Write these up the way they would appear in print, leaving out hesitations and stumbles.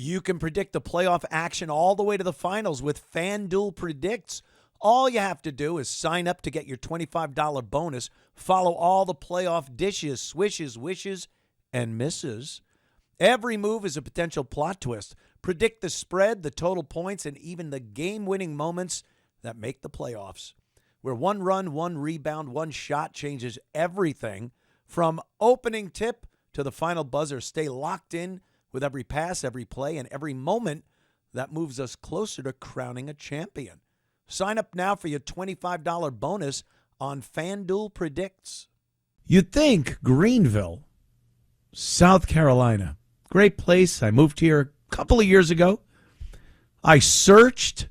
You can predict the playoff action all the way to the finals with FanDuel Predicts. All you have to do is sign up to get your $25 bonus. Follow all the playoff dishes, swishes, wishes, and misses. Every move is a potential plot twist. Predict the spread, the total points, and even the game-winning moments that make the playoffs. Where one run, one rebound, one shot changes everything. From opening tip to the final buzzer, stay locked in with every pass, every play, and every moment that moves us closer to crowning a champion. Sign up now for your $25 bonus on FanDuel Predicts. You'd think Greenville, South Carolina, great place. I moved here a couple of years ago. I searched.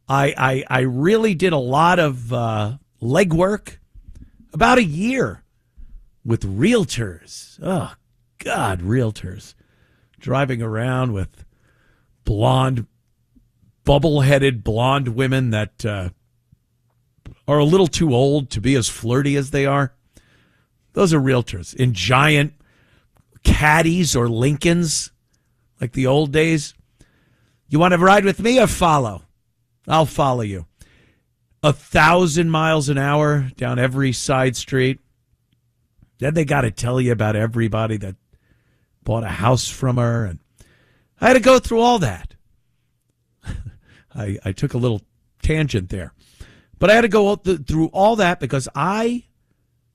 I really did a lot of legwork. About a year with realtors. Oh, God, realtors. Driving around with blonde, bubble-headed blonde women that are a little too old to be as flirty as they are. Those are realtors in giant caddies or Lincolns like the old days. You want to ride with me or follow? I'll follow you. 1,000 miles an hour down every side street. Then they got to tell you about everybody that bought a house from her. And I had to go through all that. I took a little tangent there. But I had to go through all that because I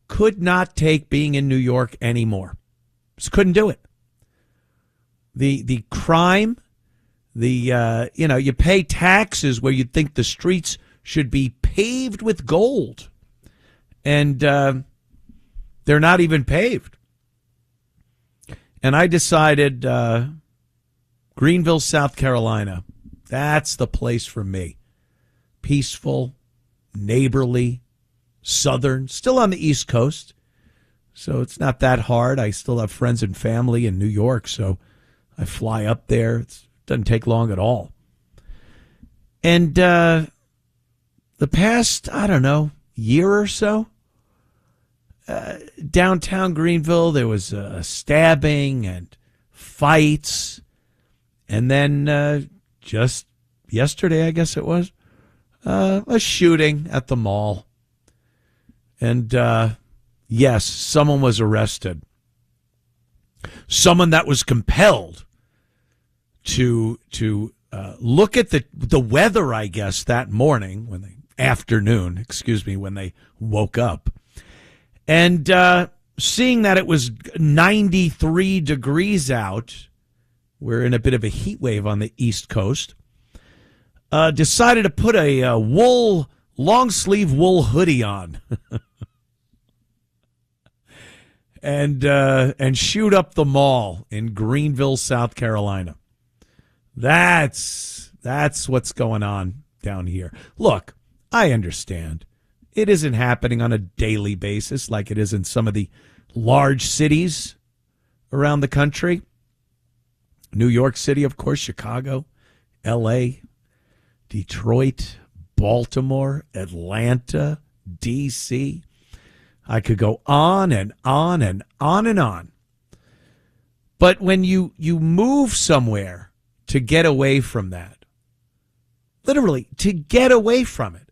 could not take being in New York anymore. Just couldn't do it. The crime, you pay taxes where you'd think the streets should be paved with gold. And they're not even paved. And I decided Greenville, South Carolina, that's the place for me. Peaceful, neighborly, southern, still on the East Coast. So it's not that hard. I still have friends and family in New York, so I fly up there. It doesn't take long at all. And the past, year or so, downtown Greenville, there was a stabbing and fights. And then just yesterday, I guess it was, a shooting at the mall. And yes, someone was arrested. Someone that was compelled to look at the weather, I guess, that morning, when they woke up. And seeing that it was 93 degrees out, we're in a bit of a heat wave on the East Coast, decided to put a long-sleeve wool hoodie on and shoot up the mall in Greenville, South Carolina. That's what's going on down here. Look, I understand. It isn't happening on a daily basis like it is in some of the large cities around the country. New York City, of course, Chicago, L.A., Detroit, Baltimore, Atlanta, D.C. I could go on and on and on and on. But when you move somewhere to get away from that, literally to get away from it,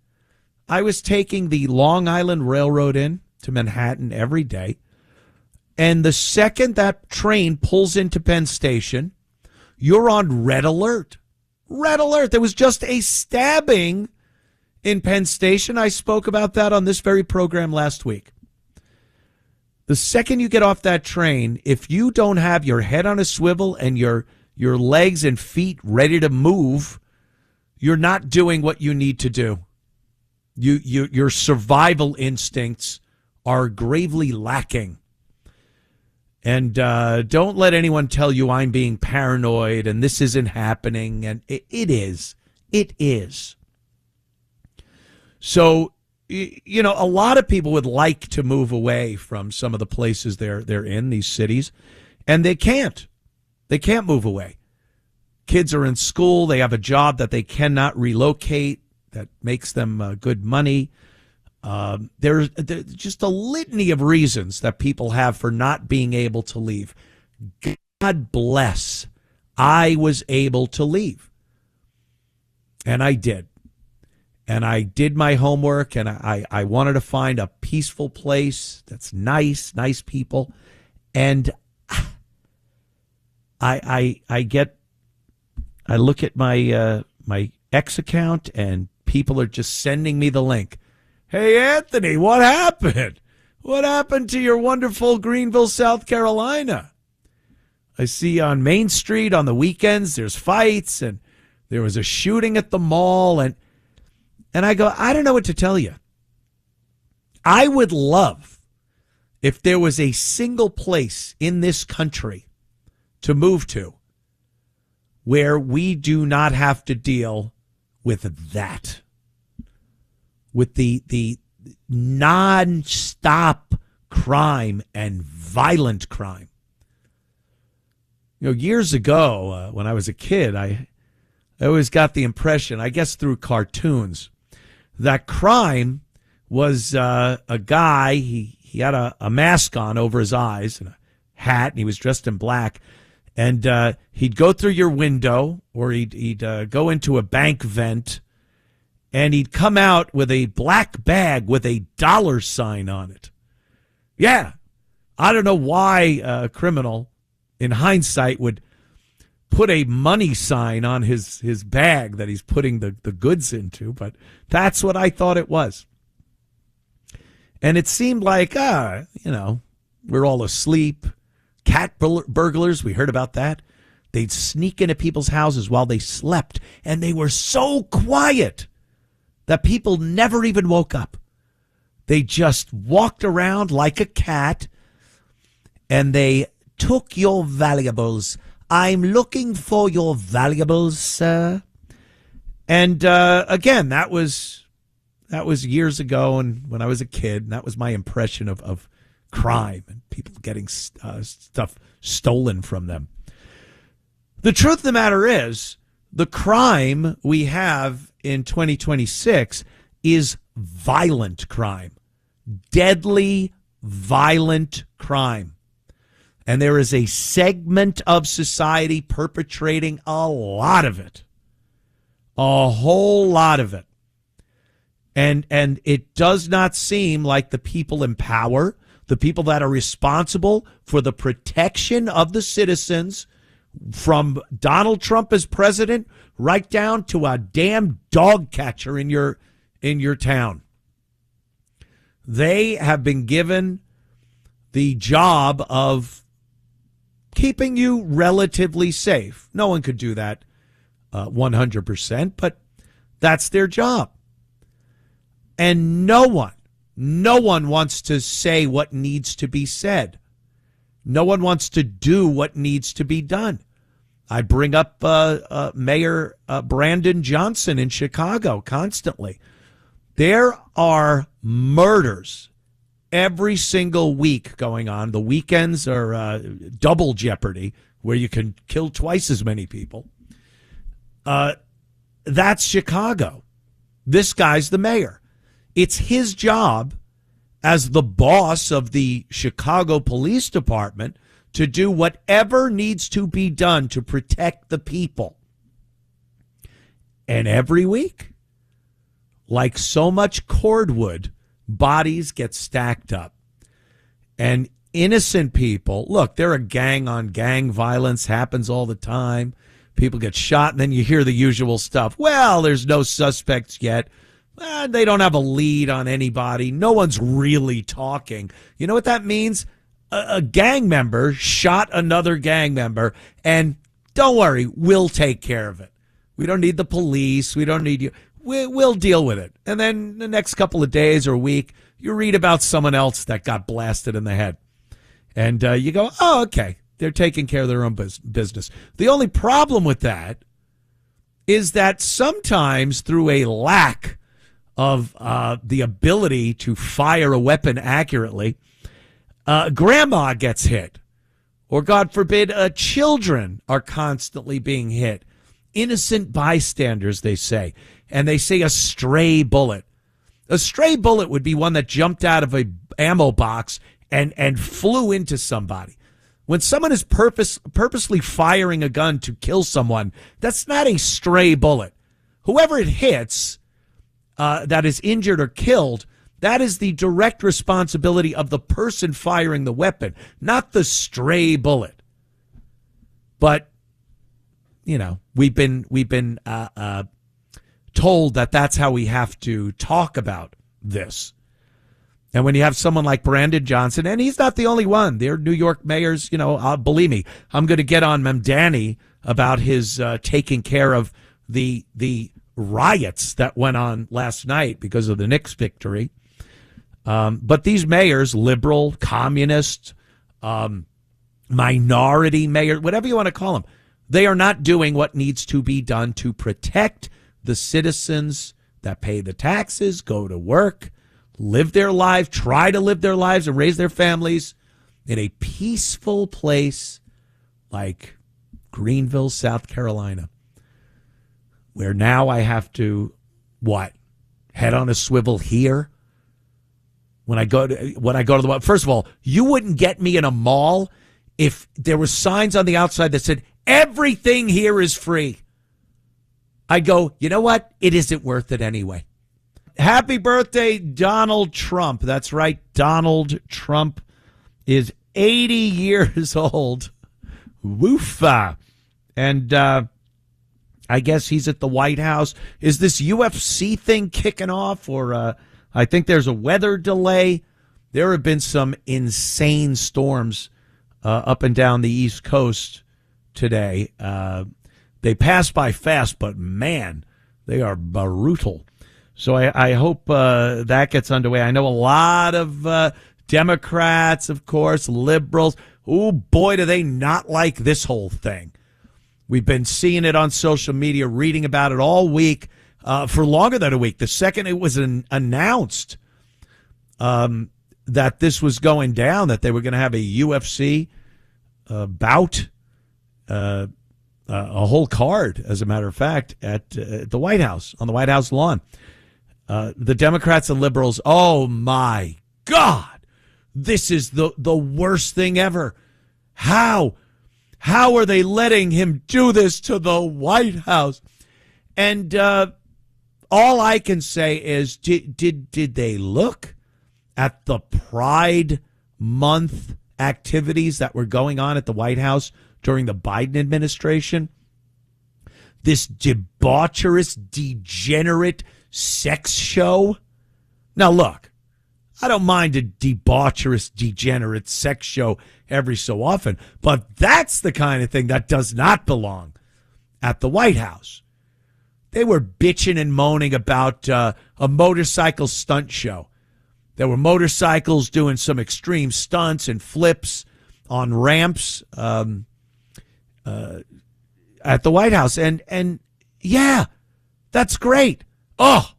I was taking the Long Island Railroad in to Manhattan every day. And the second that train pulls into Penn Station, you're on red alert. Red alert. There was just a stabbing in Penn Station. I spoke about that on this very program last week. The second you get off that train, if you don't have your head on a swivel and your legs and feet ready to move, you're not doing what you need to do. Your survival instincts are gravely lacking. And don't let anyone tell you I'm being paranoid and this isn't happening. And it is. It is. So, a lot of people would like to move away from some of the places they're in, these cities, and they can't. They can't move away. Kids are in school. They have a job that they cannot relocate that makes them good money. There's just a litany of reasons that people have for not being able to leave. God bless I was able to leave. And I did. And I did my homework, and I wanted to find a peaceful place that's nice people. And I look at my my X account, and people are just sending me the link. Hey, Anthony, what happened? What happened to your wonderful Greenville, South Carolina? I see on Main Street on the weekends there's fights, and there was a shooting at the mall, and I go, I don't know what to tell you. I would love if there was a single place in this country to move to where we do not have to deal with that, with the non-stop crime and violent crime. You know, years ago, when I was a kid, I always got the impression, I guess through cartoons, that crime was a guy, he had a mask on over his eyes and a hat, and he was dressed in black, and he'd go through your window, or he'd go into a bank vent, and he'd come out with a black bag with a dollar sign on it. Yeah, I don't know why a criminal, in hindsight, would put a money sign on his bag that he's putting the goods into, but that's what I thought it was. And it seemed like, we're all asleep. Cat burglars, we heard about that. They'd sneak into people's houses while they slept, and they were so quiet that people never even woke up. They just walked around like a cat, and they took your valuables. I'm looking for your valuables, sir. And again, that was years ago, and when I was a kid, and that was my impression of crime and people getting stuff stolen from them. The truth of the matter is, the crime we have in 2026 is violent crime, deadly, violent crime. And there is a segment of society perpetrating a lot of it, a whole lot of it. And it does not seem like the people in power, the people that are responsible for the protection of the citizens, from Donald Trump as president right down to a damn dog catcher in your town. They have been given the job of keeping you relatively safe. No one could do that 100%, but that's their job. And no one wants to say what needs to be said. No one wants to do what needs to be done. I bring up Mayor Brandon Johnson in Chicago constantly. There are murders every single week going on. The weekends are double jeopardy, where you can kill twice as many people. That's Chicago. This guy's the mayor. It's his job as the boss of the Chicago Police Department to do whatever needs to be done to protect the people. And every week, like so much cordwood, bodies get stacked up. And innocent people, look, there are gang-on-gang violence, happens all the time. People get shot, and then you hear the usual stuff. Well, there's no suspects yet. They don't have a lead on anybody. No one's really talking. You know what that means? A gang member shot another gang member, and don't worry, we'll take care of it. We don't need the police. We don't need you. We'll deal with it. And then the next couple of days or week, you read about someone else that got blasted in the head. And you go, oh, okay, they're taking care of their own business. The only problem with that is that sometimes through a lack of the ability to fire a weapon accurately, grandma gets hit, or God forbid, children are constantly being hit. Innocent bystanders, they say. And they say a stray bullet. A stray bullet would be one that jumped out of a ammo box and flew into somebody. When someone is purposely firing a gun to kill someone, that's not a stray bullet. Whoever it hits that is injured or killed, that is the direct responsibility of the person firing the weapon, not the stray bullet. But, we've been told that that's how we have to talk about this. And when you have someone like Brandon Johnson, and he's not the only one, they're New York mayors, believe me, I'm going to get on Mamdani about his taking care of the riots that went on last night because of the Knicks victory. But these mayors, liberal, communist, minority mayor, whatever you want to call them, they are not doing what needs to be done to protect the citizens that pay the taxes, go to work, live their life, try to live their lives and raise their families in a peaceful place like Greenville, South Carolina, where now I have to, head on a swivel here? When I go to the, first of all, you wouldn't get me in a mall if there were signs on the outside that said, everything here is free. I'd go, you know what? It isn't worth it anyway. Happy birthday, Donald Trump. That's right. Donald Trump is 80 years old. Woofa. And I guess he's at the White House. Is this UFC thing kicking off? Or I think there's a weather delay. There have been some insane storms up and down the East Coast today. They pass by fast, but man, they are brutal. So I hope that gets underway. I know a lot of Democrats, of course, liberals. Oh, boy, do they not like this whole thing. We've been seeing it on social media, reading about it all week, for longer than a week. The second it was announced that this was going down, that they were going to have a UFC bout, a whole card, as a matter of fact, at the White House, on the White House lawn. The Democrats and liberals, oh, my God, this is the worst thing ever. How are they letting him do this to the White House? And all I can say is, did they look at the Pride Month activities that were going on at the White House during the Biden administration? This debaucherous, degenerate sex show? Now, look, I don't mind a debaucherous, degenerate sex show every so often, but that's the kind of thing that does not belong at the White House. They were bitching and moaning about a motorcycle stunt show. There were motorcycles doing some extreme stunts and flips on ramps at the White House. And yeah, that's great. Oh,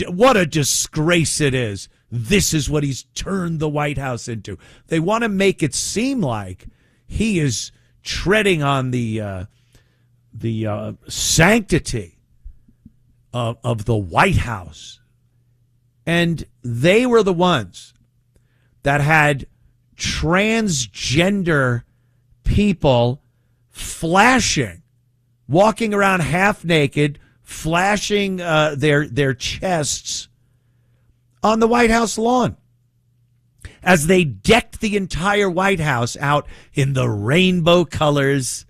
what a disgrace it is. This is what he's turned the White House into. They want to make it seem like he is treading on the sanctity of the White House. And they were the ones that had transgender people walking around half naked, flashing their chests on the White House lawn as they decked the entire White House out in the rainbow colors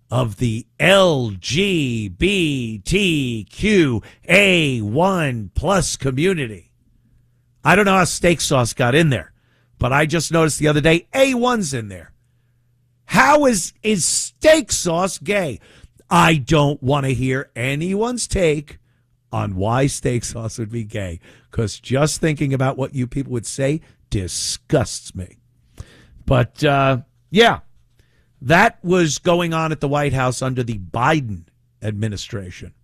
of the LGBTQA1 plus community. I don't know how steak sauce got in there, but I just noticed the other day A1's in there. How is steak sauce gay? I don't want to hear anyone's take on why steak sauce would be gay, because just thinking about what you people would say disgusts me. But, yeah, that was going on at the White House under the Biden administration.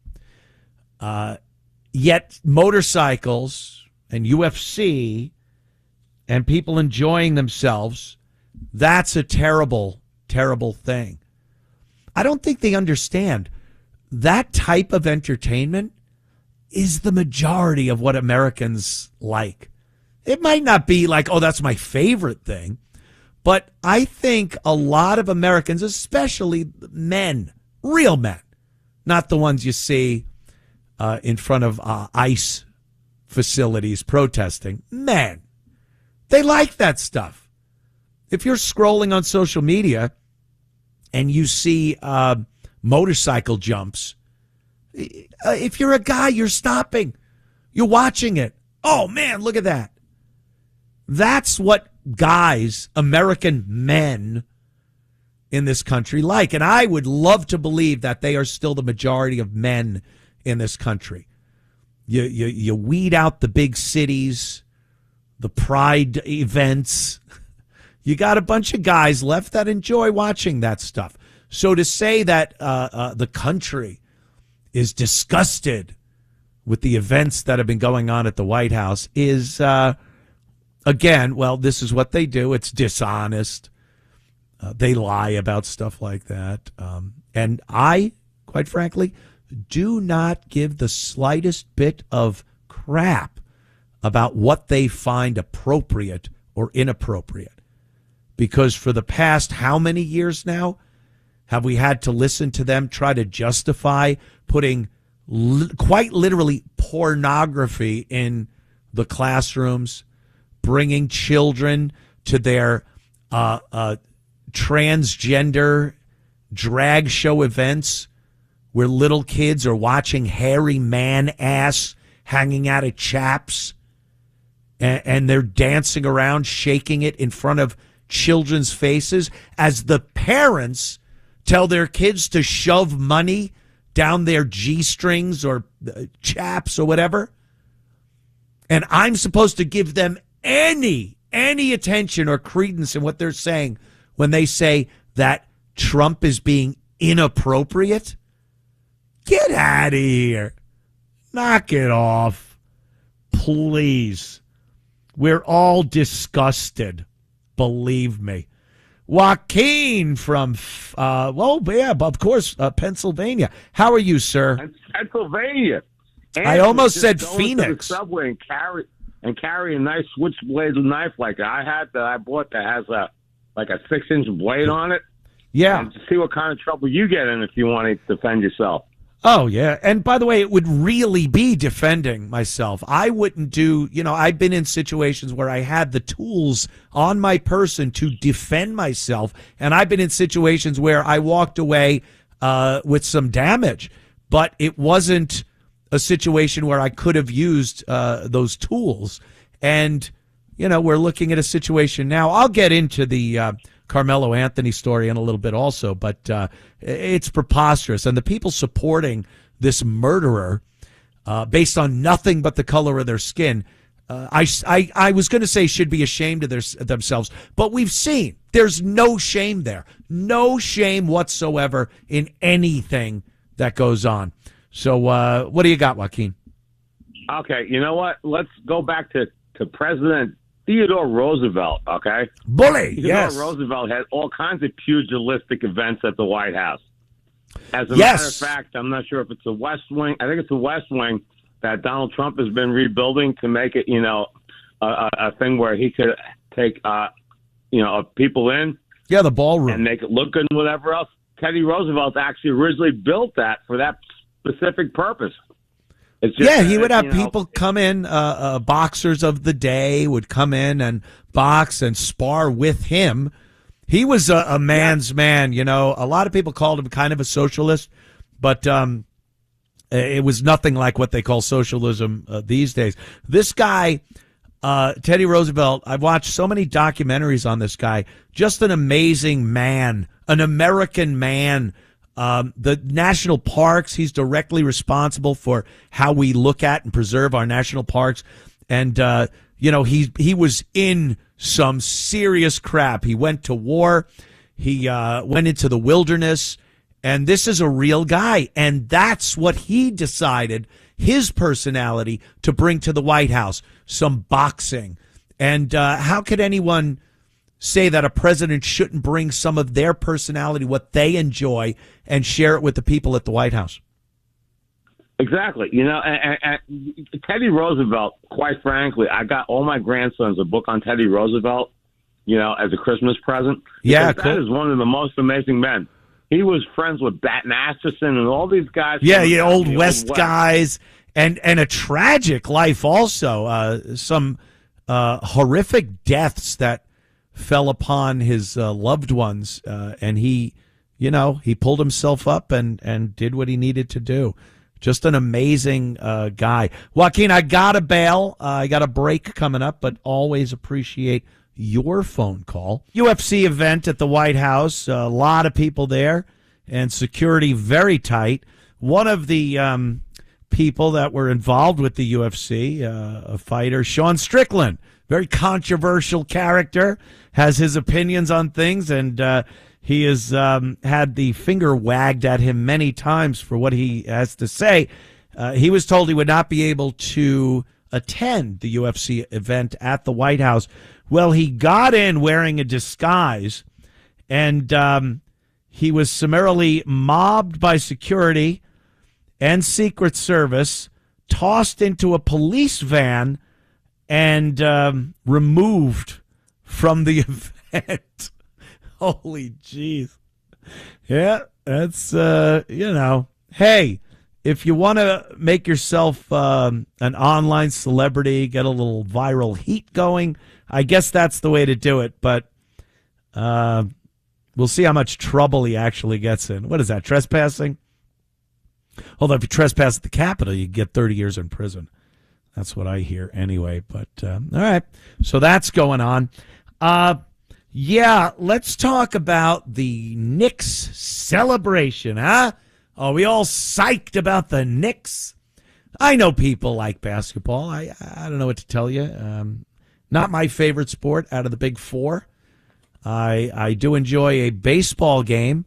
Yet motorcycles and UFC and people enjoying themselves, that's a terrible, terrible thing. I don't think they understand that type of entertainment is the majority of what Americans like. It might not be like, oh, that's my favorite thing, But I think a lot of Americans, especially men, real men, not the ones you see in front of ICE facilities protesting, men, they like that stuff. If you're scrolling on social media and you see motorcycle jumps, if you're a guy, you're stopping. You're watching it. Oh, man, look at that. That's what guys, American men in this country like. And I would love to believe that they are still the majority of men in this country. You weed out the big cities, the pride events. You got a bunch of guys left that enjoy watching that stuff. So to say that the country is disgusted with the events that have been going on at the White House is, again, well, this is what they do. It's dishonest. They lie about stuff like that. And I, quite frankly, do not give the slightest bit of crap about what they find appropriate or inappropriate. Because for the past how many years now have we had to listen to them try to justify putting quite literally pornography in the classrooms, bringing children to their transgender drag show events where little kids are watching hairy man ass hanging out of chaps, and they're dancing around, shaking it in front of children's faces as the parents tell their kids to shove money down their G-strings or chaps or whatever. And I'm supposed to give them any attention or credence in what they're saying when they say that Trump is being inappropriate? Get out of here. Knock it off. Please. We're all disgusted. Believe me. Joaquin from, of course, Pennsylvania. How are you, sir? Pennsylvania. I almost said Phoenix. To the subway and carry a nice switchblade knife like I had that I bought that has a 6-inch blade on it. Yeah. And to see what kind of trouble you get in if you want to defend yourself. Oh, yeah. And by the way, it would really be defending myself. I wouldn't do, I've been in situations where I had the tools on my person to defend myself. And I've been in situations where I walked away with some damage. But it wasn't a situation where I could have used those tools. And, we're looking at a situation now. I'll get into the Carmelo Anthony story in a little bit also, but it's preposterous. And the people supporting this murderer based on nothing but the color of their skin, I was going to say should be ashamed of themselves, but we've seen there's no shame there. No shame whatsoever in anything that goes on. So what do you got, Joaquin? Okay, you know what? Let's go back to President Theodore Roosevelt, okay? Bully, yes. Theodore Roosevelt had all kinds of pugilistic events at the White House. As a matter of fact, I'm not sure if it's the West Wing. I think it's the West Wing that Donald Trump has been rebuilding to make it, a thing where he could take, people in. Yeah, the ballroom. And make it look good and whatever else. Teddy Roosevelt actually originally built that for that specific purpose. He would have people come in, boxers of the day would come in and box and spar with him. He was a man's man, A lot of people called him kind of a socialist, but it was nothing like what they call socialism these days. This guy, Teddy Roosevelt, I've watched so many documentaries on this guy. Just an amazing man, an American man. The national parks, he's directly responsible for how we look at and preserve our national parks. And, he was in some serious crap. He went to war. He went into the wilderness. And this is a real guy. And that's what he decided, his personality, to bring to the White House, some boxing. And how could anyone say that a president shouldn't bring some of their personality, what they enjoy, and share it with the people at the White House? Exactly. And Teddy Roosevelt, quite frankly, I got all my grandsons a book on Teddy Roosevelt. as a Christmas present. Yeah, cool. cool. That is one of the most amazing men. He was friends with Bat Masterson and all these guys. Yeah, old West guys, and a tragic life also. Some horrific deaths that fell upon his loved ones, and he pulled himself up and did what he needed to do. Just an amazing guy. Joaquin, I got to bail. I got a break coming up, but always appreciate your phone call. UFC event at the White House. A lot of people there and security very tight. One of the people that were involved with the UFC, a fighter, Sean Strickland, very controversial character, has his opinions on things, and he has had the finger wagged at him many times for what he has to say. He was told he would not be able to attend the UFC event at the White House. Well, he got in wearing a disguise, and he was summarily mobbed by security and Secret Service, tossed into a police van, and removed from the event. Holy jeez. Yeah, that's, hey, if you want to make yourself an online celebrity, get a little viral heat going, I guess that's the way to do it. But we'll see how much trouble he actually gets in. What is that, trespassing? Although if you trespass at the Capitol, you get 30 years in prison. That's what I hear anyway. But all right, so that's going on. Yeah, let's talk about the Knicks celebration, huh? Are we all psyched about the Knicks? I know people like basketball. I don't know what to tell you. Not my favorite sport out of the big four. I do enjoy a baseball game.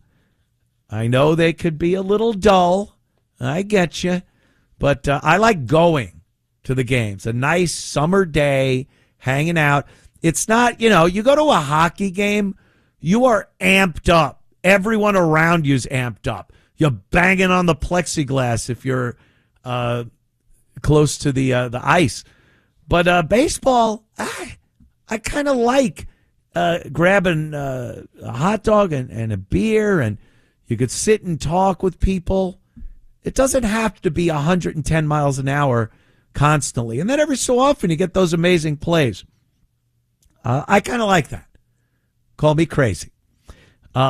I know they could be a little dull. I get you. But I like going to the games. A nice summer day, hanging out. It's not, you go to a hockey game, you are amped up. Everyone around you is amped up. You're banging on the plexiglass if you're close to the ice. But baseball, I kind of like grabbing a hot dog and a beer, and you could sit and talk with people. It doesn't have to be 110 miles an hour constantly. And then every so often you get those amazing plays. I kind of like that. Call me crazy.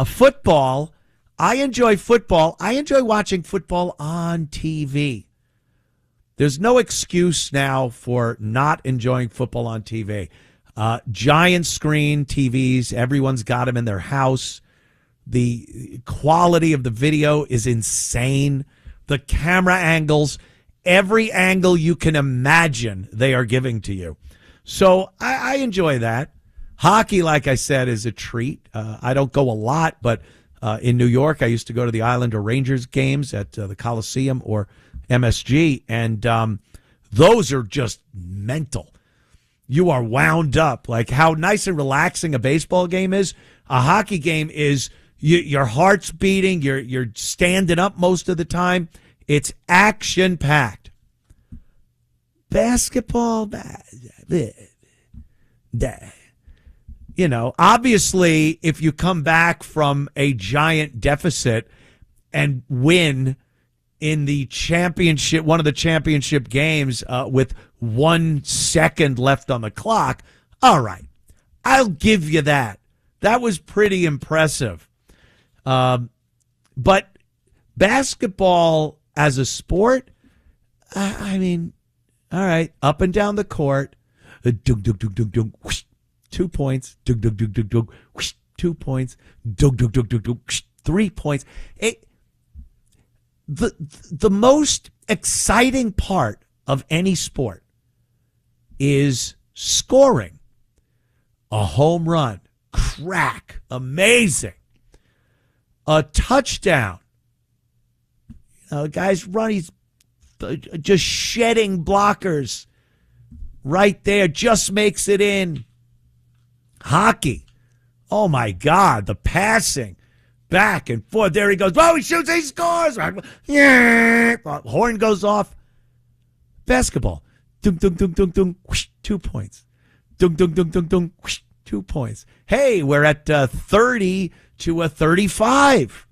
Football, I enjoy football. I enjoy watching football on TV. There's no excuse now for not enjoying football on TV. Giant screen TVs, everyone's got them in their house. The quality of the video is insane. The camera angles, every angle you can imagine they are giving to you. So I enjoy that. Hockey, like I said, is a treat. I don't go a lot, but in New York, I used to go to the Islander Rangers games at the Coliseum or MSG, and those are just mental. You are wound up. Like how nice and relaxing a baseball game is, a hockey game is your heart's beating, you're standing up most of the time. It's action-packed. Basketball, obviously, if you come back from a giant deficit and win in the championship, one of the championship games with 1 second left on the clock, all right, I'll give you that. That was pretty impressive. But basketball as a sport, I mean, all right, up and down the court, 2 points, 2 points, 3 points. The most exciting part of any sport is scoring. A home run, crack, amazing. A touchdown. The guy's running, he's just shedding blockers right there, just makes it in. Hockey, oh my God, the passing back and forth. There he goes. Oh, he shoots, he scores. Yeah, horn goes off. Basketball, dung, dung, dung, dung, dung, whoosh, 2 points. Dung, dung, dung, dung, dung, whoosh, 2 points. Hey, we're at 30 to a 35.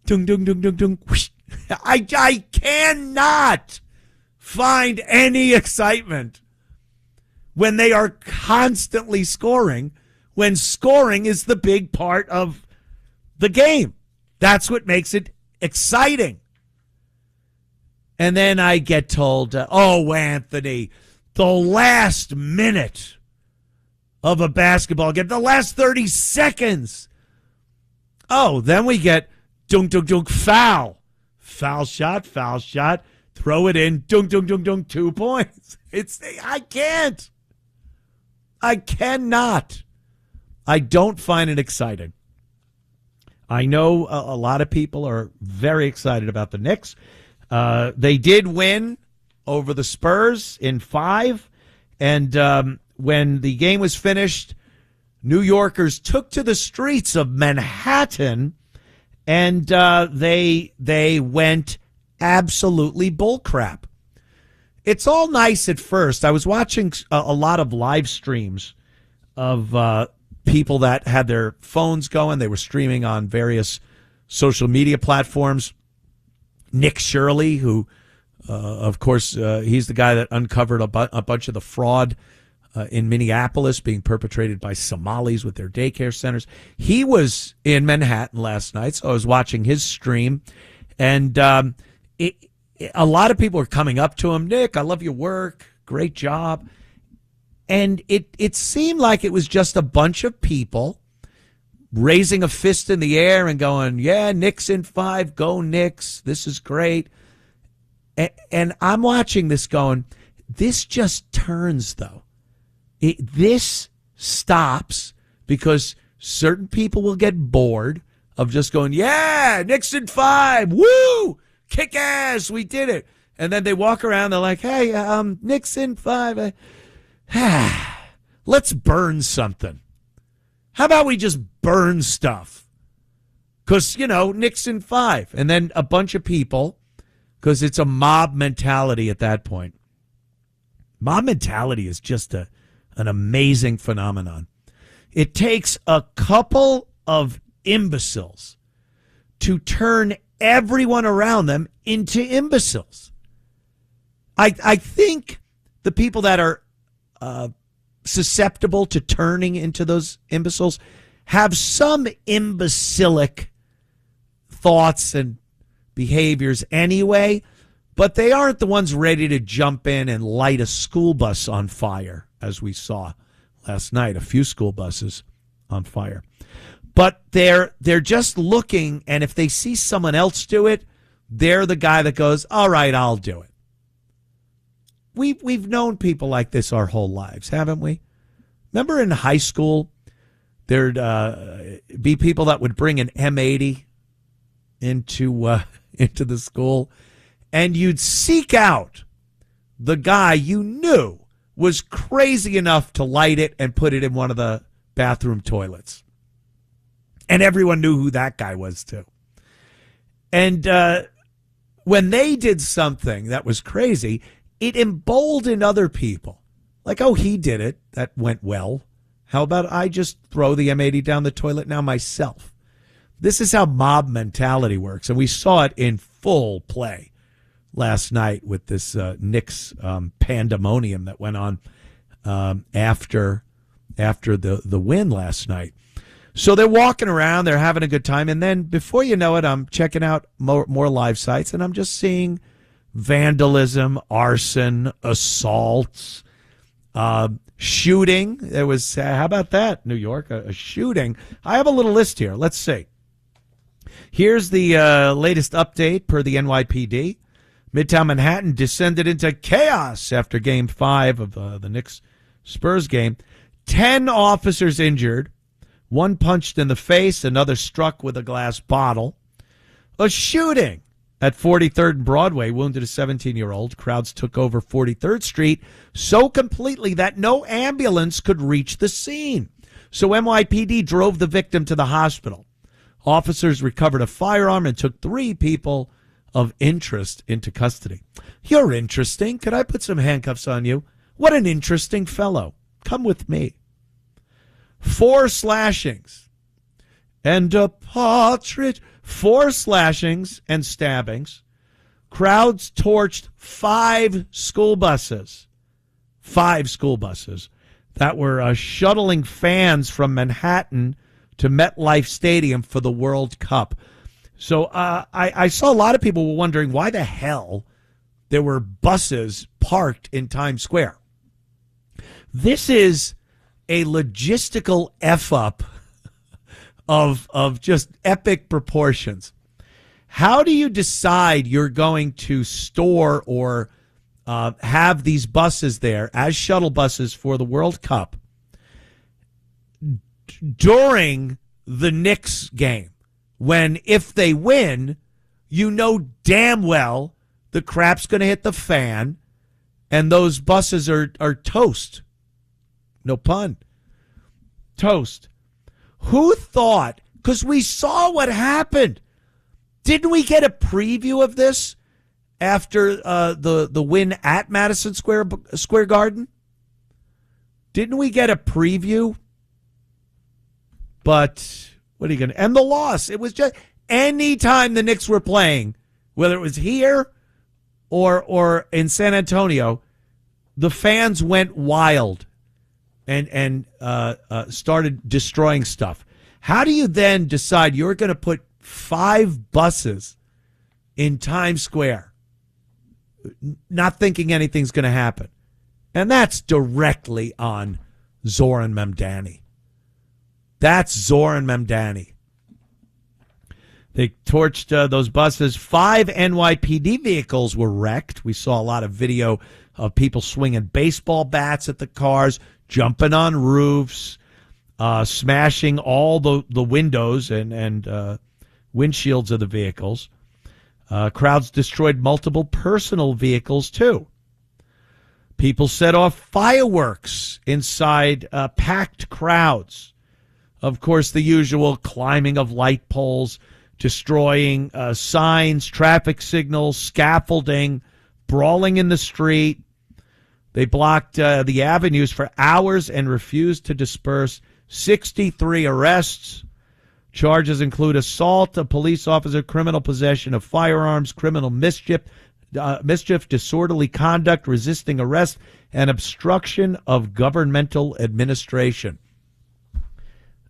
Dung, dung, dung, dung, dung. I cannot find any excitement when they are constantly scoring, when scoring is the big part of the game. That's what makes it exciting. And then I get told, oh, Anthony, the last minute of a basketball game, the last 30 seconds. Oh, then we get dunk, dunk, dunk, foul. Foul shot, throw it in, dunk, dunk, dunk, dunk, 2 points. I cannot. I don't find it exciting. I know a lot of people are very excited about the Knicks. They did win over the Spurs in 5. And when the game was finished, New Yorkers took to the streets of Manhattan, and they went absolutely bullcrap. It's all nice at first. I was watching a lot of live streams of people that had their phones going. They were streaming on various social media platforms. Nick Shirley, who, of course, he's the guy that uncovered a bunch of the fraud in Minneapolis being perpetrated by Somalis with their daycare centers. He was in Manhattan last night, so I was watching his stream. And a lot of people are coming up to him. Nick, I love your work. Great job. And it seemed like it was just a bunch of people raising a fist in the air and going, yeah, Knicks in 5, go Knicks, this is great. And I'm watching this going, this just turns, though. This stops because certain people will get bored of just going, yeah, Knicks in 5, woo, kick ass, we did it. And then they walk around, they're like, hey, Knicks in 5, let's burn something. How about we just burn stuff? Because, Knicks in 5. And then a bunch of people, because it's a mob mentality at that point. Mob mentality is just an amazing phenomenon. It takes a couple of imbeciles to turn everyone around them into imbeciles. I think the people that are susceptible to turning into those imbeciles have some imbecilic thoughts and behaviors anyway, but they aren't the ones ready to jump in and light a school bus on fire, as we saw last night, a few school buses on fire. But they're just looking, and if they see someone else do it, they're the guy that goes, all right, I'll do it. We've known people like this our whole lives, haven't we? Remember in high school, there'd be people that would bring an M80 into the school, and you'd seek out the guy you knew was crazy enough to light it and put it in one of the bathroom toilets. And everyone knew who that guy was, too. And when they did something that was crazy, it emboldened other people. Like, oh, he did it. That went well. How about I just throw the M80 down the toilet now myself? This is how mob mentality works. And we saw it in full play last night with this Knicks pandemonium that went on after the win last night. So they're walking around, they're having a good time, and then before you know it, I'm checking out more live sites, and I'm just seeing vandalism, arson, assaults, shooting. There was, how about that, New York, a shooting. I have a little list here. Let's see. Here's the latest update per the NYPD. Midtown Manhattan descended into chaos after Game 5 of the Knicks-Spurs game. 10 officers injured. One punched in the face, another struck with a glass bottle. A shooting at 43rd and Broadway wounded a 17-year-old. Crowds took over 43rd Street so completely that no ambulance could reach the scene. So NYPD drove the victim to the hospital. Officers recovered a firearm and took 3 people of interest into custody. You're interesting. Could I put some handcuffs on you? What an interesting fellow. Come with me. 4 slashings and a partridge. 4 slashings and stabbings. Crowds torched 5 school buses. 5 school buses that were shuttling fans from Manhattan to MetLife Stadium for the World Cup. So I saw a lot of people were wondering why the hell there were buses parked in Times Square. This is a logistical F-up of just epic proportions. How do you decide you're going to store or have these buses there as shuttle buses for the World Cup during the Knicks game, when if they win, you know damn well the crap's going to hit the fan and those buses are toast? No pun. Toast. Who thought? Because we saw what happened. Didn't we get a preview of this after the win at Madison Square Garden? Didn't we get a preview? But what are you going to... And the loss. It was just any time the Knicks were playing, whether it was here or in San Antonio, the fans went wild and started destroying stuff. How do you then decide you're going to put 5 buses in Times Square, not thinking anything's going to happen? And that's directly on Zoran Mamdani. That's Zoran Mamdani. They torched those buses. 5 NYPD vehicles were wrecked. We saw a lot of video of people swinging baseball bats at the cars, jumping on roofs, smashing all the windows and windshields of the vehicles. Crowds destroyed multiple personal vehicles, too. People set off fireworks inside packed crowds. Of course, the usual climbing of light poles, destroying signs, traffic signals, scaffolding, brawling in the street. They blocked the avenues for hours and refused to disperse. 63 arrests. Charges include assault, a police officer, criminal possession of firearms, criminal mischief, disorderly conduct, resisting arrest, and obstruction of governmental administration.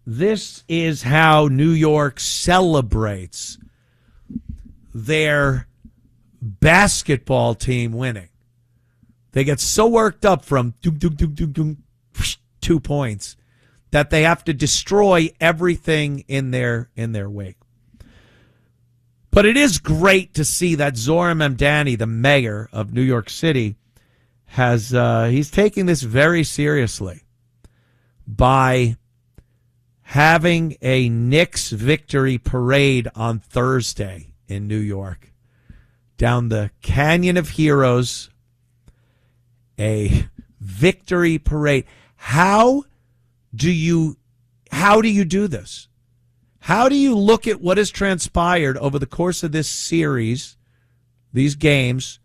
This is how New York celebrates their basketball team winning. They get so worked up from 2 points that they have to destroy everything in their wake. But it is great to see that Zoran Mamdani, the mayor of New York City, he's taking this very seriously by having a Knicks victory parade on Thursday in New York down the Canyon of Heroes. A victory parade. How do you do this? How do you look at what has transpired over the course of this series, these games,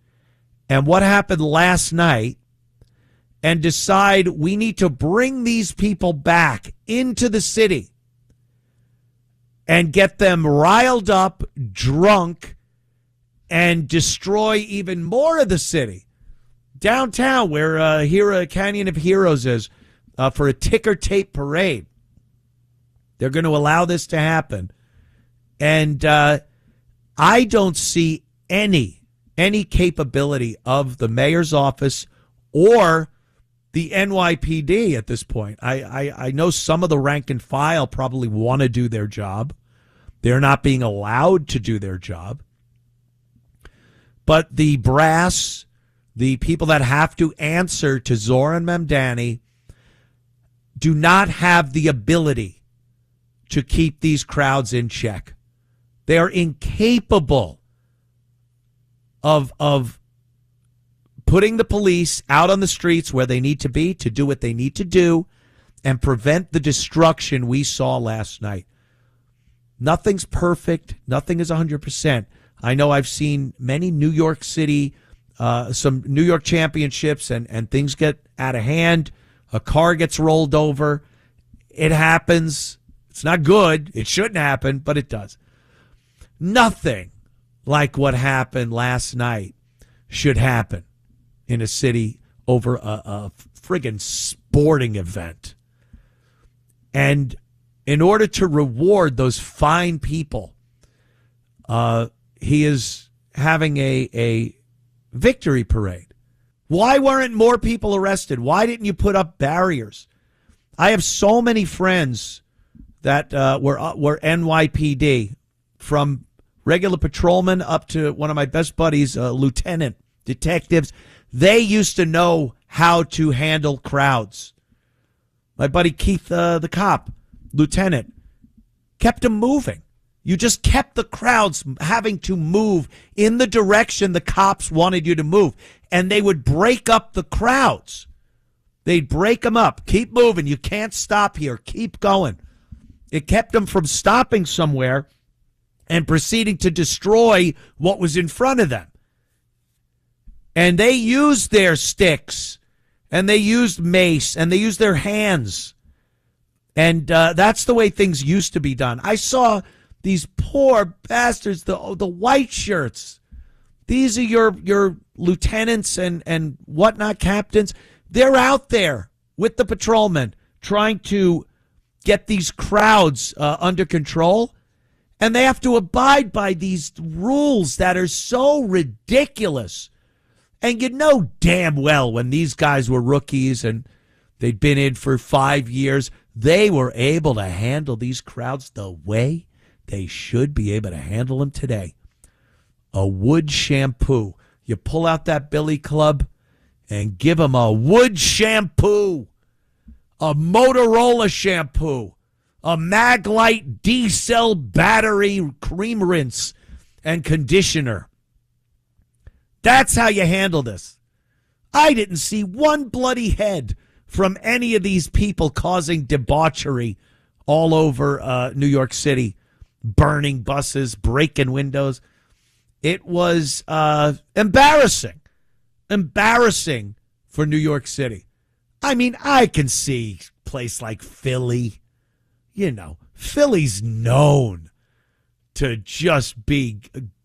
and what happened last night, and decide we need to bring these people back into the city and get them riled up, drunk, and destroy even more of the city? Downtown, where Canyon of Heroes is, for a ticker tape parade. They're going to allow this to happen. And I don't see any capability of the mayor's office or the NYPD at this point. I know some of the rank and file probably want to do their job. They're not being allowed to do their job. But the brass, the people that have to answer to Zoran Mamdani, do not have the ability to keep these crowds in check. They are incapable of putting the police out on the streets where they need to be to do what they need to do and prevent the destruction we saw last night. Nothing's perfect. Nothing is 100%. I know I've seen many New York City, some New York championships, and things get out of hand. A car gets rolled over. It happens. It's not good. It shouldn't happen, but it does. Nothing like what happened last night should happen in a city over a friggin' sporting event. And in order to reward those fine people, he is having a victory parade. Why weren't more people arrested? Why didn't you put up barriers? I have so many friends that were NYPD, from regular patrolmen up to one of my best buddies, lieutenant detectives. They used to know how to handle crowds. My buddy Keith, the cop, lieutenant, kept them moving. You just kept the crowds having to move in the direction the cops wanted you to move. And they would break up the crowds. They'd break them up. Keep moving. You can't stop here. Keep going. It kept them from stopping somewhere and proceeding to destroy what was in front of them. And they used their sticks, and they used mace, and they used their hands. And that's the way things used to be done. I saw these poor bastards, the white shirts. These are your lieutenants and whatnot, captains. They're out there with the patrolmen trying to get these crowds under control. And they have to abide by these rules that are so ridiculous. And you know damn well when these guys were rookies and they'd been in for 5 years, they were able to handle these crowds the way they should be able to handle them today. A wood shampoo. You pull out that billy club and give them a wood shampoo, a Motorola shampoo, a Maglite D-cell battery cream rinse and conditioner. That's how you handle this. I didn't see one bloody head from any of these people causing debauchery all over New York City, burning buses, breaking windows. It was embarrassing for New York City. I mean, I can see a place like Philly. You know, Philly's known to just be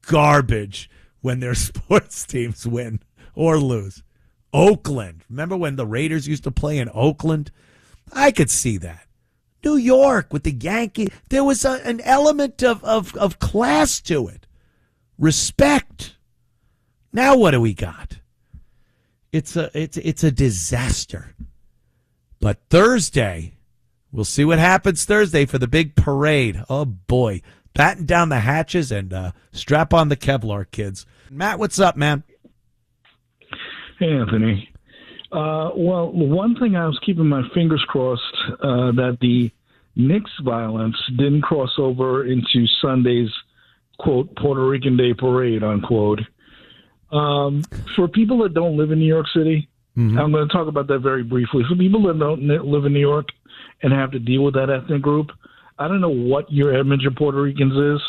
garbage when their sports teams win or lose. Oakland. Remember when the Raiders used to play in Oakland? I could see that. New York with the Yankees. There was an element of class to it. Respect. Now what do we got? It's a disaster. But Thursday, we'll see what happens Thursday for the big parade. Oh boy. Batten down the hatches and strap on the Kevlar, kids. Matt, what's up, man? Hey, Anthony. Well, one thing I was keeping my fingers crossed that the Knicks violence didn't cross over into Sunday's, quote, Puerto Rican Day Parade, unquote. For people that don't live in New York City, I'm going to talk about that very briefly. For people that don't live in New York and have to deal with that ethnic group, I don't know what your image of Puerto Ricans is,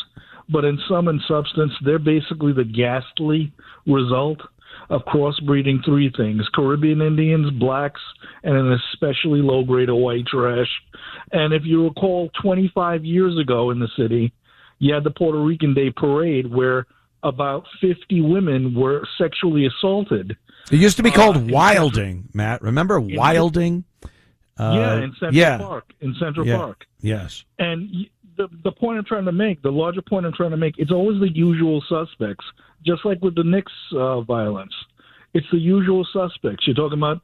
but in sum and substance, they're basically the ghastly result of crossbreeding three things: Caribbean Indians, blacks, and an especially low grade of white trash. And if you recall, 25 years ago in the city, you had the Puerto Rican Day Parade where about 50 women were sexually assaulted. It used to be called wilding, Matt. Remember wilding? In Central Park. In Central Park. Yes. And the point I'm trying to make, the larger point I'm trying to make, it's always the usual suspects, just like with the Knicks violence. It's the usual suspects. You're talking about,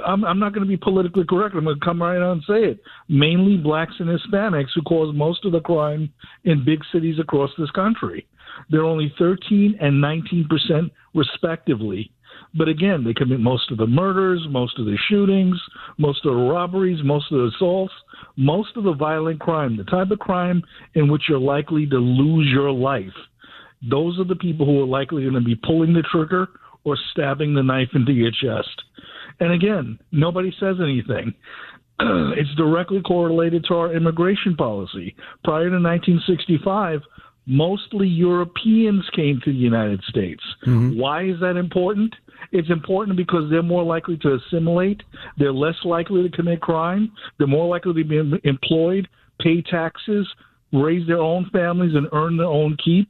I'm not going to be politically correct. I'm going to come right out and say it. Mainly blacks and Hispanics who cause most of the crime in big cities across this country. They're only 13 and 19% respectively. But again, they commit most of the murders, most of the shootings, most of the robberies, most of the assaults, most of the violent crime, the type of crime in which you're likely to lose your life. Those are the people who are likely going to be pulling the trigger or stabbing the knife into your chest. And again, nobody says anything. It's directly correlated to our immigration policy. Prior to 1965, mostly Europeans came to the United States. Mm-hmm. Why is that important? It's important because they're more likely to assimilate. They're less likely to commit crime. They're more likely to be employed, pay taxes, raise their own families, and earn their own keep.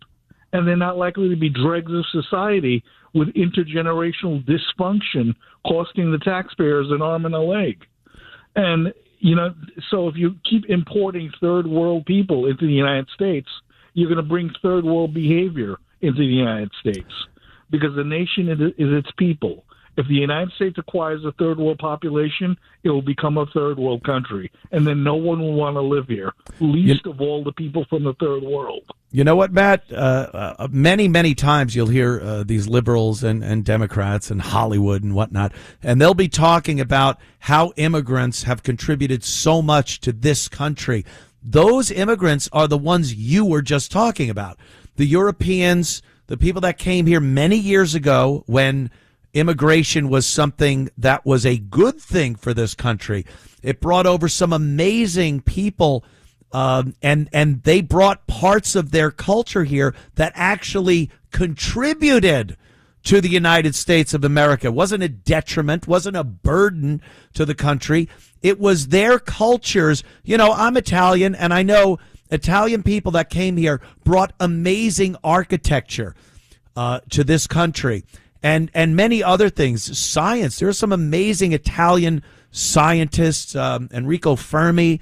And they're not likely to be dregs of society with intergenerational dysfunction costing the taxpayers an arm and a leg. And, so if you keep importing third world people into the United States, you're going to bring third world behavior into the United States because the nation is its people. If the United States acquires a third world population, it will become a third world country, and then no one will want to live here, least of all the people from the third world. You know what, Matt? Many, many times you'll hear these liberals and Democrats and Hollywood and whatnot, and they'll be talking about how immigrants have contributed so much to this country. Those immigrants are the ones you were just talking about. The Europeans, the people that came here many years ago when immigration was something that was a good thing for this country. It brought over some amazing people, and they brought parts of their culture here that actually contributed to the United States of America. It wasn't a detriment, wasn't a burden to the country. It was their cultures. I'm Italian, and I know Italian people that came here brought amazing architecture to this country. And many other things. Science. There are some amazing Italian scientists, Enrico Fermi,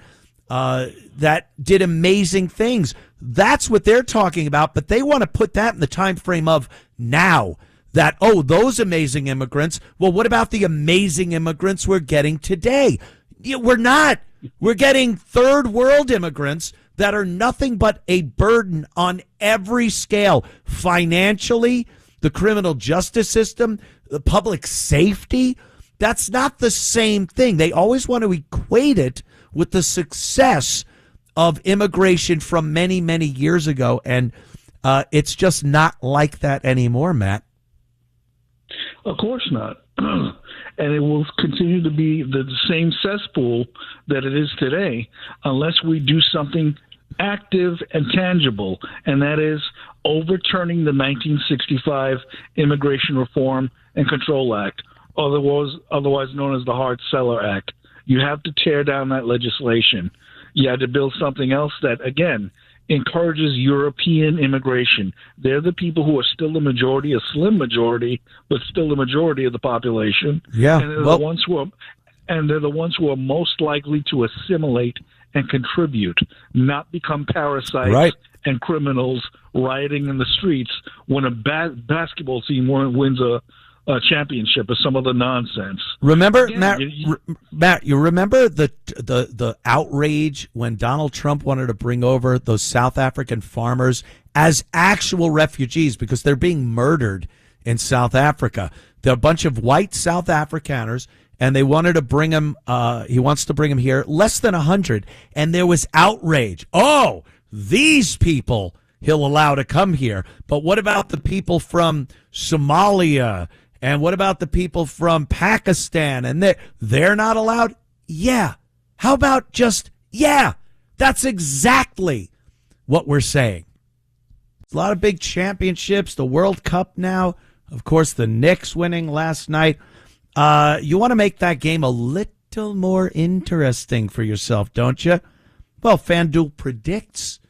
that did amazing things. That's what they're talking about, but they want to put that in the time frame of now. That, those amazing immigrants. Well, what about the amazing immigrants we're getting today? We're not. We're getting third world immigrants that are nothing but a burden on every scale, financially, the criminal justice system, the public safety. That's not the same thing. They always want to equate it with the success of immigration from many, many years ago. And it's just not like that anymore, Matt. Of course not. And it will continue to be the same cesspool that it is today unless we do something active and tangible, and that is overturning the 1965 Immigration Reform and Control Act, otherwise known as the Hart-Celler Act. You have to tear down that legislation. You have to build something else that, again, encourages European immigration. They're the people who are still the majority, a slim majority, but still the majority of the population. Yeah, and they're the ones who are most likely to assimilate and contribute, not become parasites and criminals rioting in the streets when a basketball team wins a championship or some other nonsense. Remember, again, Matt, you remember the outrage when Donald Trump wanted to bring over those South African farmers as actual refugees because they're being murdered in South Africa. They're a bunch of white South Afrikaners, and they wanted to bring him. He wants to bring him here, less than 100, and there was outrage. Oh, these people he'll allow to come here, but what about the people from Somalia? And what about the people from Pakistan? And they're not allowed? Yeah. How about just, yeah, that's exactly what we're saying. A lot of big championships, the World Cup now. Of course, the Knicks winning last night. You want to make that game a little more interesting for yourself, don't you? Well, FanDuel predicts.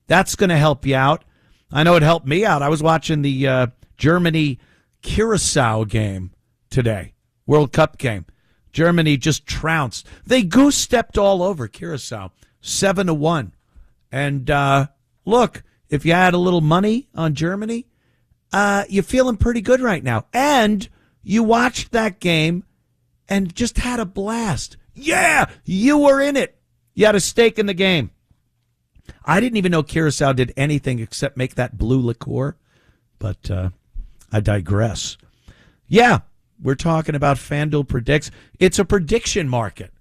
That's going to help you out. I know it helped me out. I was watching the Germany-Curacao game today, World Cup game. Germany just trounced. They goose-stepped all over Curacao, 7-1. And look, if you had a little money on Germany, you're feeling pretty good right now. And you watched that game and just had a blast. Yeah, you were in it. You had a stake in the game. I didn't even know Curacao did anything except make that blue liqueur, but I digress. Yeah, we're talking about FanDuel Predicts. It's a prediction market,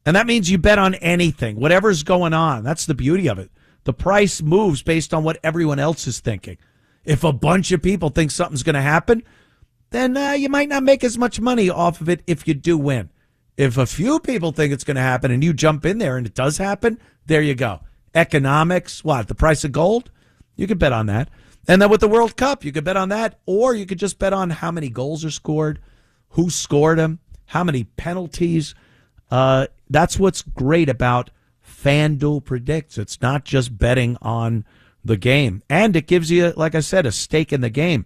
and that means you bet on anything, whatever's going on. That's the beauty of it. The price moves based on what everyone else is thinking. If a bunch of people think something's going to happen, then you might not make as much money off of it if you do win. If a few people think it's going to happen and you jump in there and it does happen, there you go. Economics, what, the price of gold? You could bet on that. And then with the World Cup, you could bet on that, or you could just bet on how many goals are scored, who scored them, how many penalties. That's what's great about FanDuel Predicts. It's not just betting on the game. And it gives you, like I said, a stake in the game.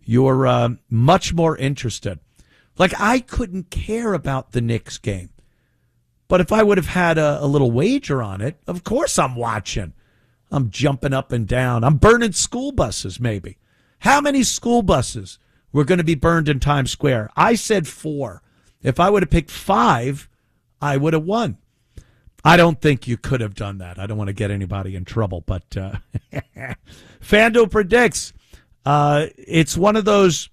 You're much more interested. Like, I couldn't care about the Knicks game. But if I would have had a little wager on it, of course I'm watching. I'm jumping up and down. I'm burning school buses, maybe. How many school buses were going to be burned in Times Square? I said 4. If I would have picked 5, I would have won. I don't think you could have done that. I don't want to get anybody in trouble, but FanDuel Predicts. It's one of those.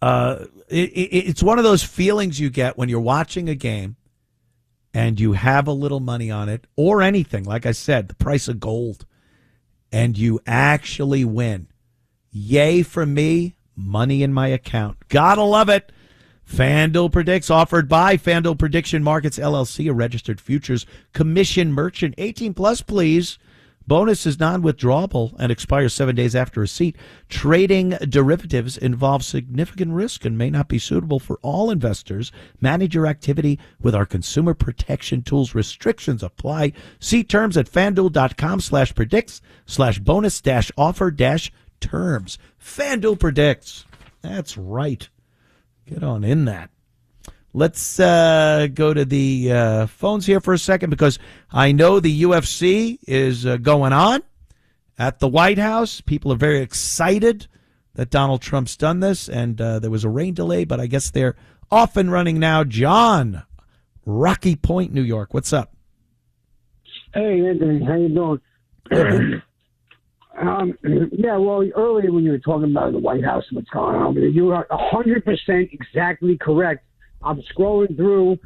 It's one of those feelings you get when you're watching a game and you have a little money on it, or anything, like I said, the price of gold, and you actually win. Yay for me, money in my account. Gotta love it. FanDuel Predicts, offered by FanDuel Prediction Markets, LLC, a registered futures commission merchant. 18 plus, please. Bonus is non-withdrawable and expires 7 days after receipt. Trading derivatives involves significant risk and may not be suitable for all investors. Manage your activity with our consumer protection tools. Restrictions apply. See terms at FanDuel.com/predicts/bonus-offer-terms. FanDuel Predicts. That's right. Get on in that. Let's go to the phones here for a second, because I know the UFC is going on at the White House. People are very excited that Donald Trump's done this, and there was a rain delay, but I guess they're off and running now. John, Rocky Point, New York. What's up? Hey, Anthony. How you doing? Yeah, well, earlier when you were talking about the White House and what's going on, you are 100% exactly correct. I'm scrolling through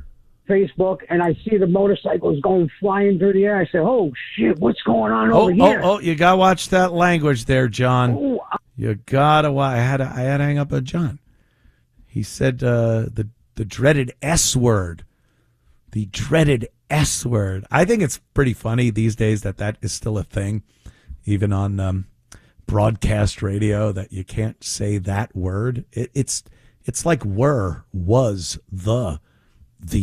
Facebook, and I see the motorcycles going flying through the air. I say, oh, shit, what's going on over here? Oh, you got to watch that language there, John. You got to watch. I had to hang up on John. He said the dreaded S word. The dreaded S word. I think it's pretty funny these days that is still a thing, even on broadcast radio, that you can't say that word. It's like was, the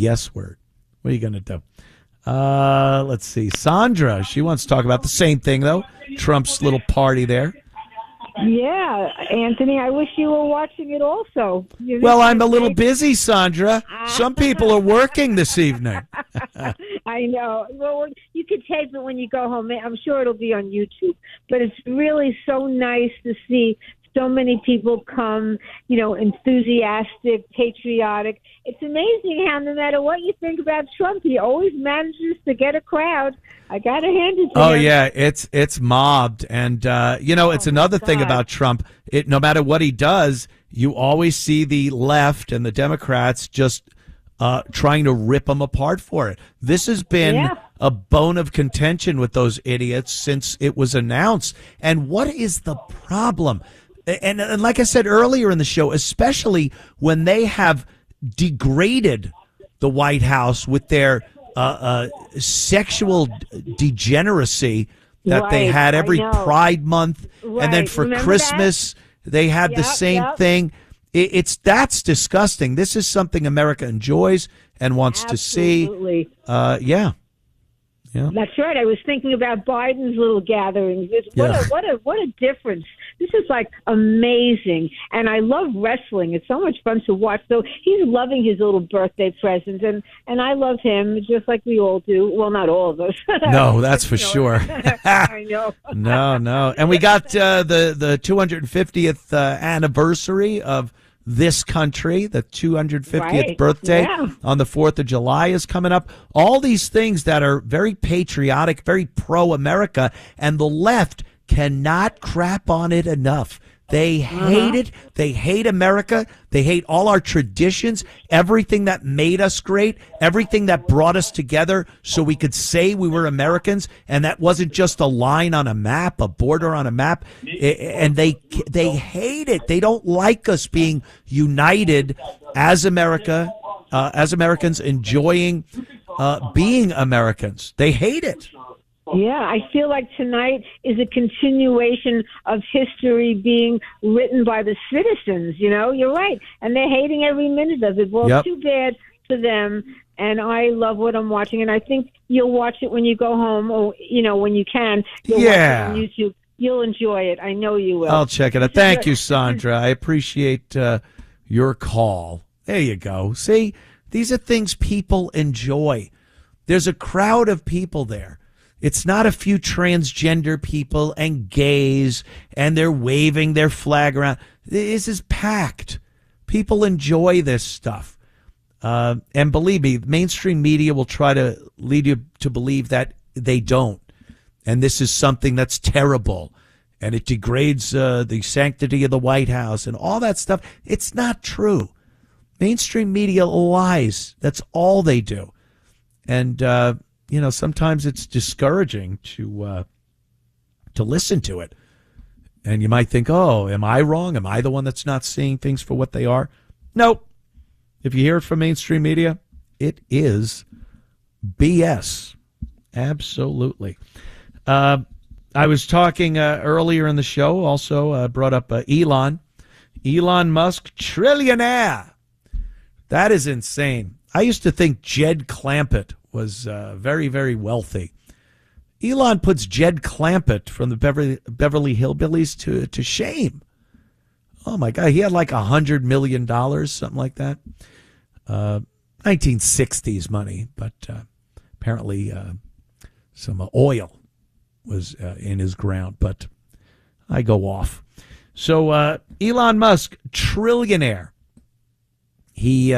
S word. What are you going to do? Let's see. Sandra, she wants to talk about the same thing, though. Trump's little party there. Yeah, Anthony, I wish you were watching it also. Well, I'm a little busy, Sandra. Some people are working this evening. I know. Well, you can tape it when you go home. I'm sure it'll be on YouTube. But it's really so nice to see so many people come, enthusiastic, patriotic. It's amazing how no matter what you think about Trump, he always manages to get a crowd. I got to hand it to him. Oh, yeah, it's mobbed. And, it's another thing about Trump. No matter what he does, you always see the left and the Democrats just trying to rip him apart for it. This has been a bone of contention with those idiots since it was announced. And what is the problem? And like I said earlier in the show, especially when they have degraded the White House with their sexual degeneracy that they had every Pride Month, and then for Christmas they had the same thing. That's disgusting. This is something America enjoys and wants to see. Yeah. That's right. I was thinking about Biden's little gatherings. What a difference. This is like amazing. And I love wrestling. It's so much fun to watch. So he's loving his little birthday presents, and I love him just like we all do. Well, not all of us. No, that's for sure. I know. No. And we got the 250th anniversary of this country. The 250th birthday on the 4th of July is coming up. All these things that are very patriotic, very pro-America, and the left cannot crap on it enough. They hate it. They hate America. They hate all our traditions, everything that made us great, everything that brought us together so we could say we were Americans, and that wasn't just a line on a map, a border on a map. And they hate it. They don't like us being united as America, as Americans enjoying being Americans. They hate it. Yeah, I feel like tonight is a continuation of history being written by the citizens. You're right. And they're hating every minute of it. Well, Yep. Too bad for them. And I love what I'm watching. And I think you'll watch it when you go home or, when you can. You'll watch it on YouTube. You'll enjoy it. I know you will. I'll check it out. Thank you, Sandra. I appreciate your call. There you go. See, these are things people enjoy. There's a crowd of people there. It's not a few transgender people and gays, and they're waving their flag around. This is packed. People enjoy this stuff. And believe me, mainstream media will try to lead you to believe that they don't. And this is something that's terrible. And it degrades the sanctity of the White House and all that stuff. It's not true. Mainstream media lies. That's all they do. And, sometimes it's discouraging to listen to it. And you might think, oh, am I wrong? Am I the one that's not seeing things for what they are? Nope. If you hear it from mainstream media, it is BS. Absolutely. I was talking earlier in the show, also brought up Elon. Elon Musk, trillionaire. That is insane. I used to think Jed Clampett was very, very wealthy. Elon puts Jed Clampett from the Beverly Hillbillies to shame. Oh, my God. He had like $100 million, something like that. 1960s money, but apparently some oil was in his ground. But I go off. So Elon Musk, trillionaire. He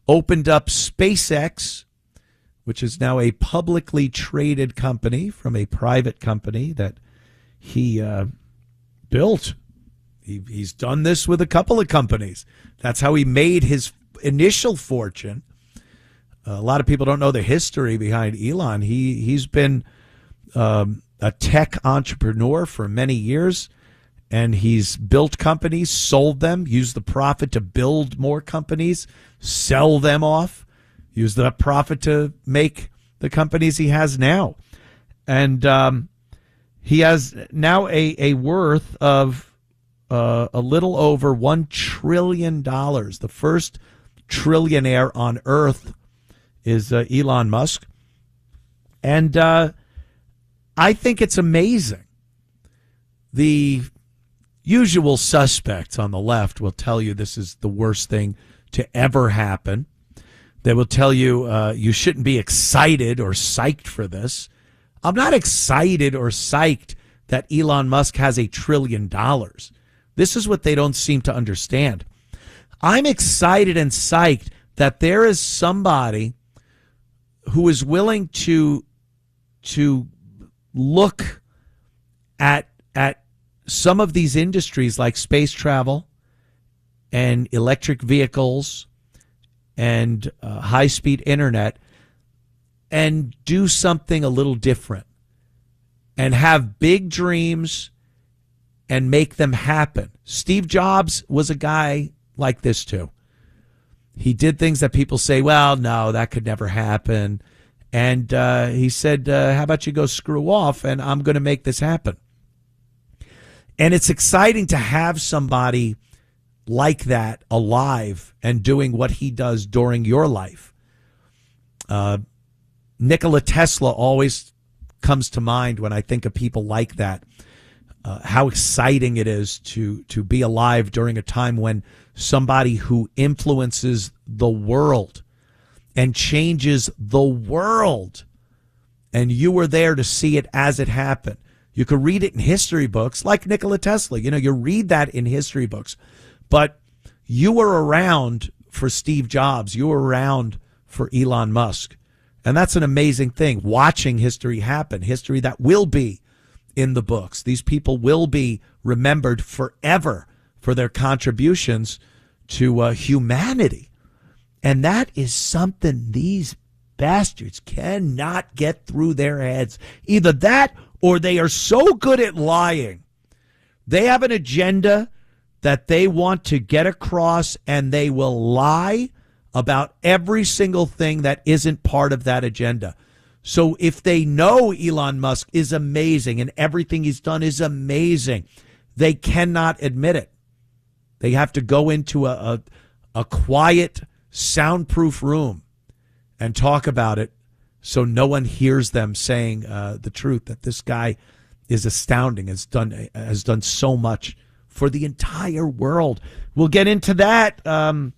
opened up SpaceX, which is now a publicly traded company from a private company that he built. He's done this with a couple of companies. That's how he made his initial fortune. A lot of people don't know the history behind Elon. He's been a tech entrepreneur for many years, and he's built companies, sold them, used the profit to build more companies, sell them off, use the profit to make the companies he has now. And he has now a worth of a little over $1 trillion. The first trillionaire on Earth is Elon Musk. And I think it's amazing. The usual suspects on the left will tell you this is the worst thing to ever happen. They will tell you you shouldn't be excited or psyched for this. I'm not excited or psyched that Elon Musk has $1 trillion. This is what they don't seem to understand. I'm excited and psyched that there is somebody who is willing to look at some of these industries like space travel and electric vehicles and high-speed internet and do something a little different and have big dreams and make them happen. Steve Jobs was a guy like this too. He did things that people say, well, no, that could never happen. And he said, how about you go screw off and I'm going to make this happen. And it's exciting to have somebody like that alive and doing what he does during your life. Nikola Tesla always comes to mind when I think of people like that. How exciting it is to be alive during a time when somebody who influences the world and changes the world, and you were there to see it as it happened. You could read it in history books like Nikola Tesla. You read that in history books. But you were around for Steve Jobs. You were around for Elon Musk. And that's an amazing thing, watching history happen, history that will be in the books. These people will be remembered forever for their contributions to humanity. And that is something these bastards cannot get through their heads. Either that or they are so good at lying. They have an agenda that they want to get across, and they will lie about every single thing that isn't part of that agenda. So if they know Elon Musk is amazing and everything he's done is amazing, they cannot admit it. They have to go into a quiet, soundproof room and talk about it so no one hears them saying the truth, that this guy is astounding, has done so much for the entire world. We'll get into that when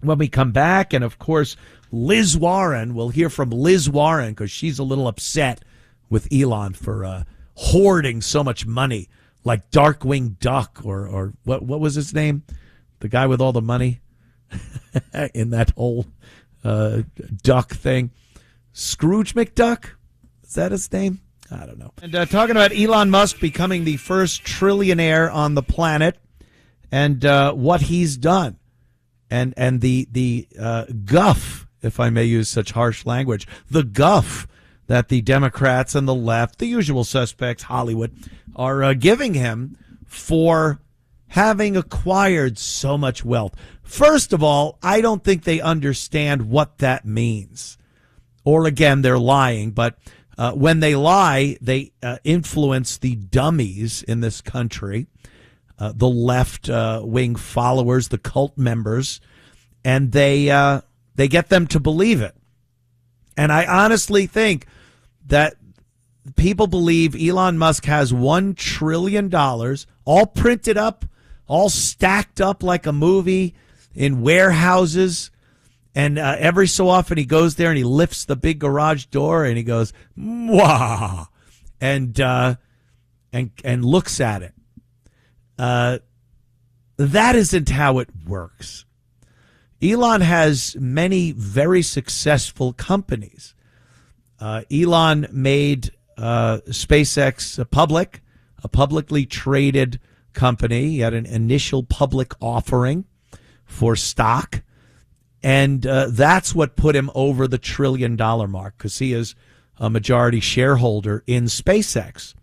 we come back. And, of course, Liz Warren, we'll hear from Liz Warren because she's a little upset with Elon for hoarding so much money, like Darkwing Duck or what was his name? The guy with all the money in that whole duck thing. Scrooge McDuck? Is that his name? I don't know. And talking about Elon Musk becoming the first trillionaire on the planet and what he's done and the guff, if I may use such harsh language, the guff that the Democrats and the left, the usual suspects, Hollywood, are giving him for having acquired so much wealth. First of all, I don't think they understand what that means. Or again, they're lying, but when they lie, they influence the dummies in this country, the left-wing followers, the cult members, and they get them to believe it. And I honestly think that people believe Elon Musk has $1 trillion all printed up, all stacked up like a movie in warehouses. And every so often he goes there and he lifts the big garage door and he goes, "Mwah," and looks at it. That isn't how it works. Elon has many very successful companies. Elon made SpaceX a publicly traded company. He had an initial public offering for stock. And that's what put him over the $1 trillion mark, because he is a majority shareholder in SpaceX.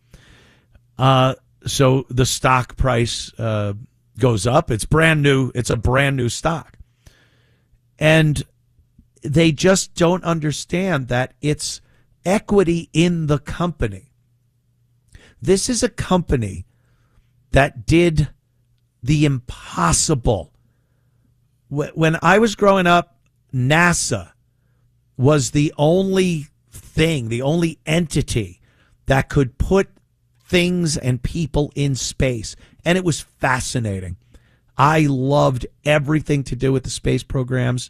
So the stock price goes up. It's brand new. It's a brand new stock. And they just don't understand that it's equity in the company. This is a company that did the impossible. When I was growing up, NASA was the only thing, the only entity that could put things and people in space. And it was fascinating. I loved everything to do with the space programs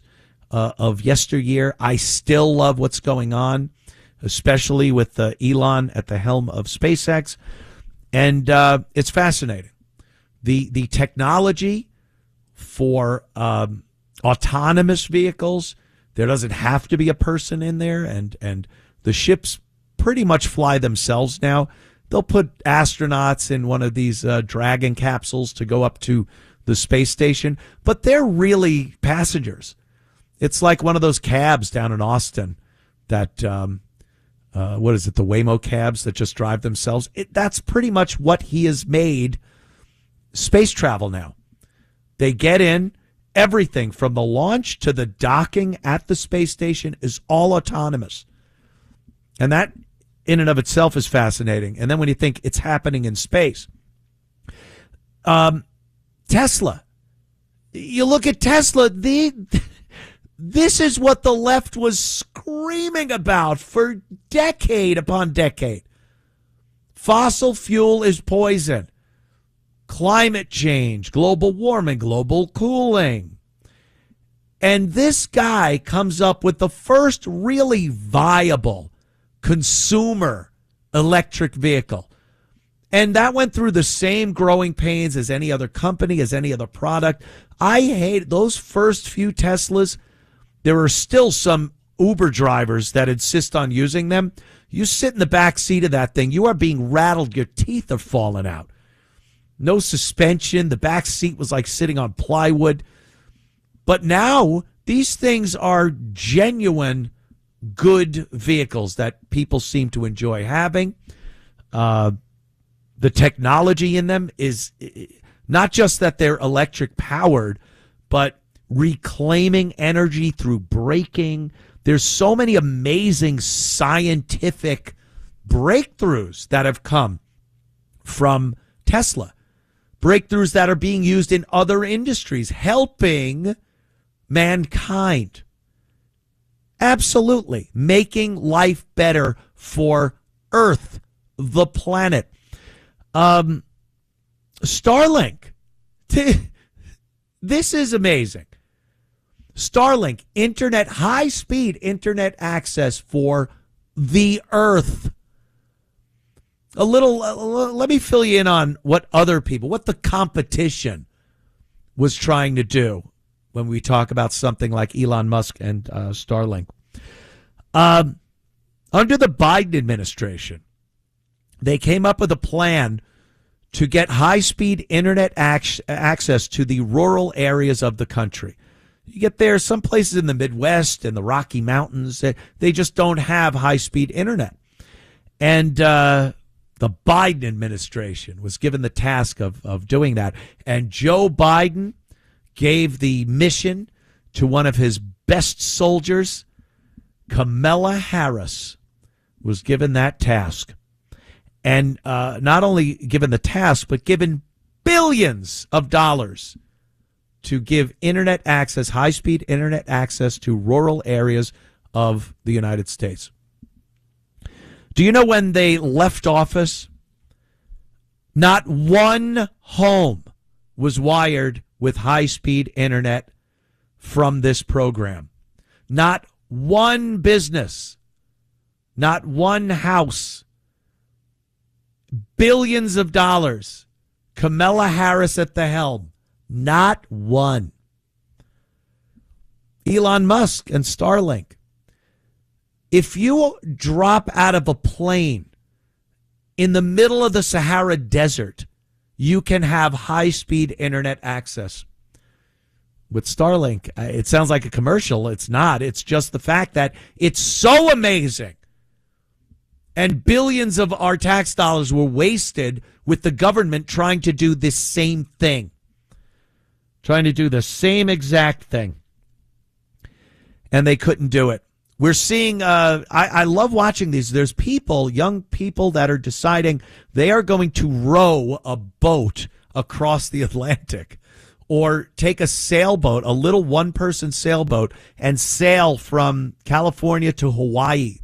of yesteryear. I still love what's going on, especially with Elon at the helm of SpaceX. And it's fascinating. The technology for autonomous vehicles, there doesn't have to be a person in there, and the ships pretty much fly themselves now. They'll put astronauts in one of these Dragon capsules to go up to the space station, but they're really passengers. It's like one of those cabs down in Austin that, what is it, the Waymo cabs that just drive themselves. That's pretty much what he has made space travel now. They get in, everything from the launch to the docking at the space station is all autonomous. And that in and of itself is fascinating. And then when you think it's happening in space, Tesla, you look at Tesla, this is what the left was screaming about for decade upon decade. Fossil fuel is poison. Climate change, global warming, global cooling. And this guy comes up with the first really viable consumer electric vehicle. And that went through the same growing pains as any other company, as any other product. I hate those first few Teslas. There are still some Uber drivers that insist on using them. You sit in the back seat of that thing, you are being rattled. Your teeth are falling out. No suspension. The back seat was like sitting on plywood. But now these things are genuine good vehicles that people seem to enjoy having. The technology in them is not just that they're electric powered, but reclaiming energy through braking. There's so many amazing scientific breakthroughs that have come from Tesla, breakthroughs that are being used in other industries, helping mankind. Absolutely. Making life better for Earth, the planet. Starlink. This is amazing. Starlink, internet, high-speed internet access for the Earth. Let me fill you in on what the competition was trying to do when we talk about something like Elon Musk and Starlink. Under the Biden administration, they came up with a plan to get high-speed internet access to the rural areas of the country. You get there, some places in the Midwest and the Rocky Mountains, they just don't have high-speed internet. And the Biden administration was given the task of doing that. And Joe Biden gave the mission to one of his best soldiers. Kamala Harris was given that task. And not only given the task, but given billions of dollars to give internet access, high-speed internet access to rural areas of the United States. Do you know when they left office, not one home was wired with high-speed internet from this program? Not one business, not one house. Billions of dollars. Kamala Harris at the helm. Not one. Elon Musk and Starlink. If you drop out of a plane in the middle of the Sahara Desert, you can have high-speed internet access. With Starlink, it sounds like a commercial. It's not. It's just the fact that it's so amazing. And billions of our tax dollars were wasted with the government trying to do this same thing. Trying to do the same exact thing. And they couldn't do it. We're seeing, I love watching these. There's people, young people that are deciding they are going to row a boat across the Atlantic or take a sailboat, a little one-person sailboat, and sail from California to Hawaii.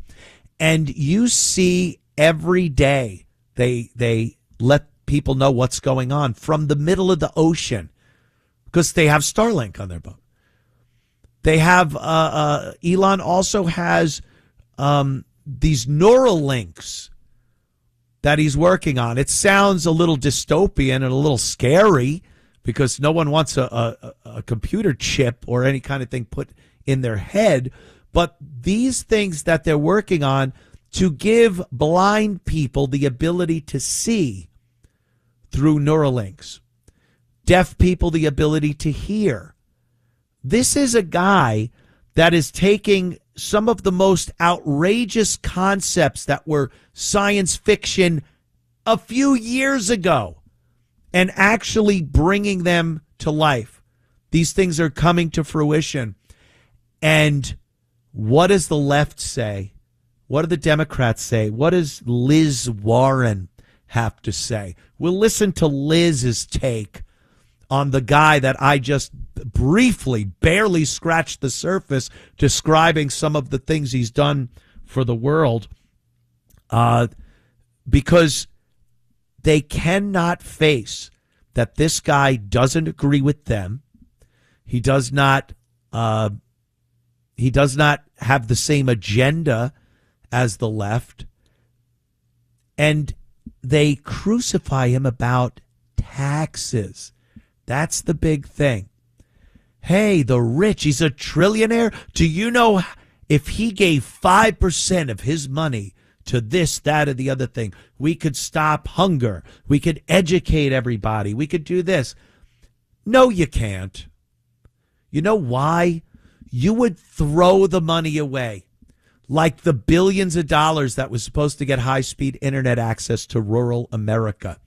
And you see every day they let people know what's going on from the middle of the ocean because they have Starlink on their boat. They have, Elon also has these neural links that he's working on. It sounds a little dystopian and a little scary because no one wants a computer chip or any kind of thing put in their head. But these things that they're working on to give blind people the ability to see through neural links, deaf people the ability to hear. This is a guy that is taking some of the most outrageous concepts that were science fiction a few years ago and actually bringing them to life. These things are coming to fruition. And what does the left say? What do the Democrats say? What does Liz Warren have to say? We'll listen to Liz's take on the guy that I just briefly, barely scratched the surface, describing some of the things he's done for the world, because they cannot face that this guy doesn't agree with them. He does not have the same agenda as the left, and they crucify him about taxes. That's the big thing. Hey, the rich, he's a trillionaire. Do you know if he gave 5% of his money to this, that, or the other thing, we could stop hunger. We could educate everybody. We could do this. No, you can't. You know why? You would throw the money away. Like the billions of dollars that was supposed to get high-speed internet access to rural America.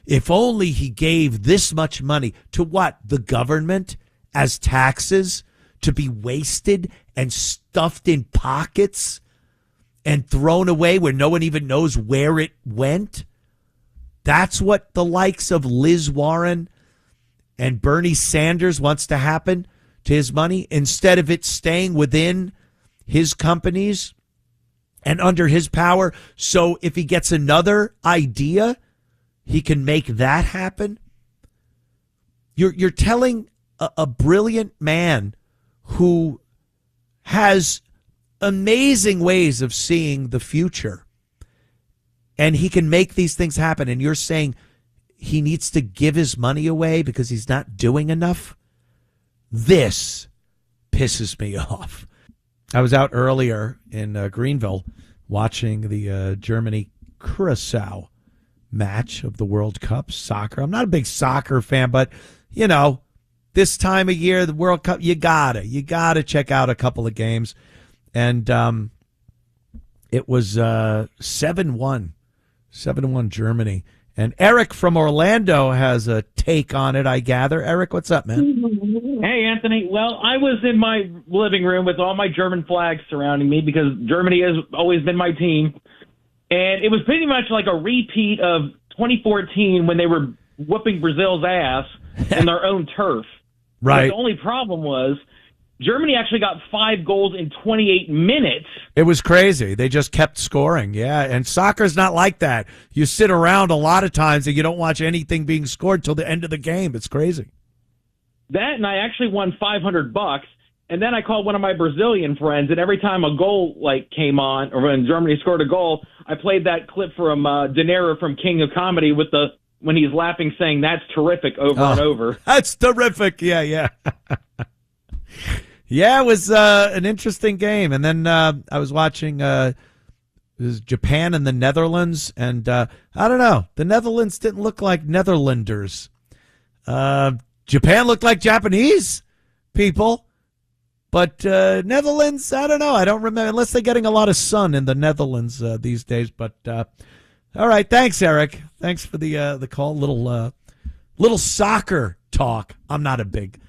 If only he gave this much money to what? The government as taxes to be wasted and stuffed in pockets and thrown away where no one even knows where it went? That's what the likes of Liz Warren and Bernie Sanders wants to happen to his money, instead of it staying within his companies and under his power. So if he gets another idea, he can make that happen. You're telling a brilliant man who has amazing ways of seeing the future, and he can make these things happen, and you're saying he needs to give his money away because he's not doing enough? This pisses me off. I was out earlier in Greenville watching the Germany-Curacao match of the World Cup soccer. I'm not a big soccer fan, but, you know, this time of year, the World Cup, you gotta check out a couple of games. And it was 7-1 Germany. And Eric from Orlando has a take on it, I gather. Eric, what's up, man? Hey, Anthony. Well, I was in my living room with all my German flags surrounding me because Germany has always been my team. And it was pretty much like a repeat of 2014 when they were whooping Brazil's ass in their own turf. Right. But the only problem was Germany actually got 5 goals in 28 minutes. It was crazy. They just kept scoring. Yeah, and soccer's not like that. You sit around a lot of times and you don't watch anything being scored till the end of the game. It's crazy. That, and I actually won $500. And then I called one of my Brazilian friends, and every time a goal came on, or when Germany scored a goal, I played that clip from De Niro from King of Comedy with when he's laughing, saying "That's terrific" over and over. That's terrific. Yeah. Yeah, it was an interesting game. And then I was watching it was Japan and the Netherlands, and I don't know. The Netherlands didn't look like Netherlanders. Japan looked like Japanese people. But Netherlands, I don't know. I don't remember, unless they're getting a lot of sun in the Netherlands these days. But all right, thanks, Eric. Thanks for the call. Little soccer talk. I'm not a big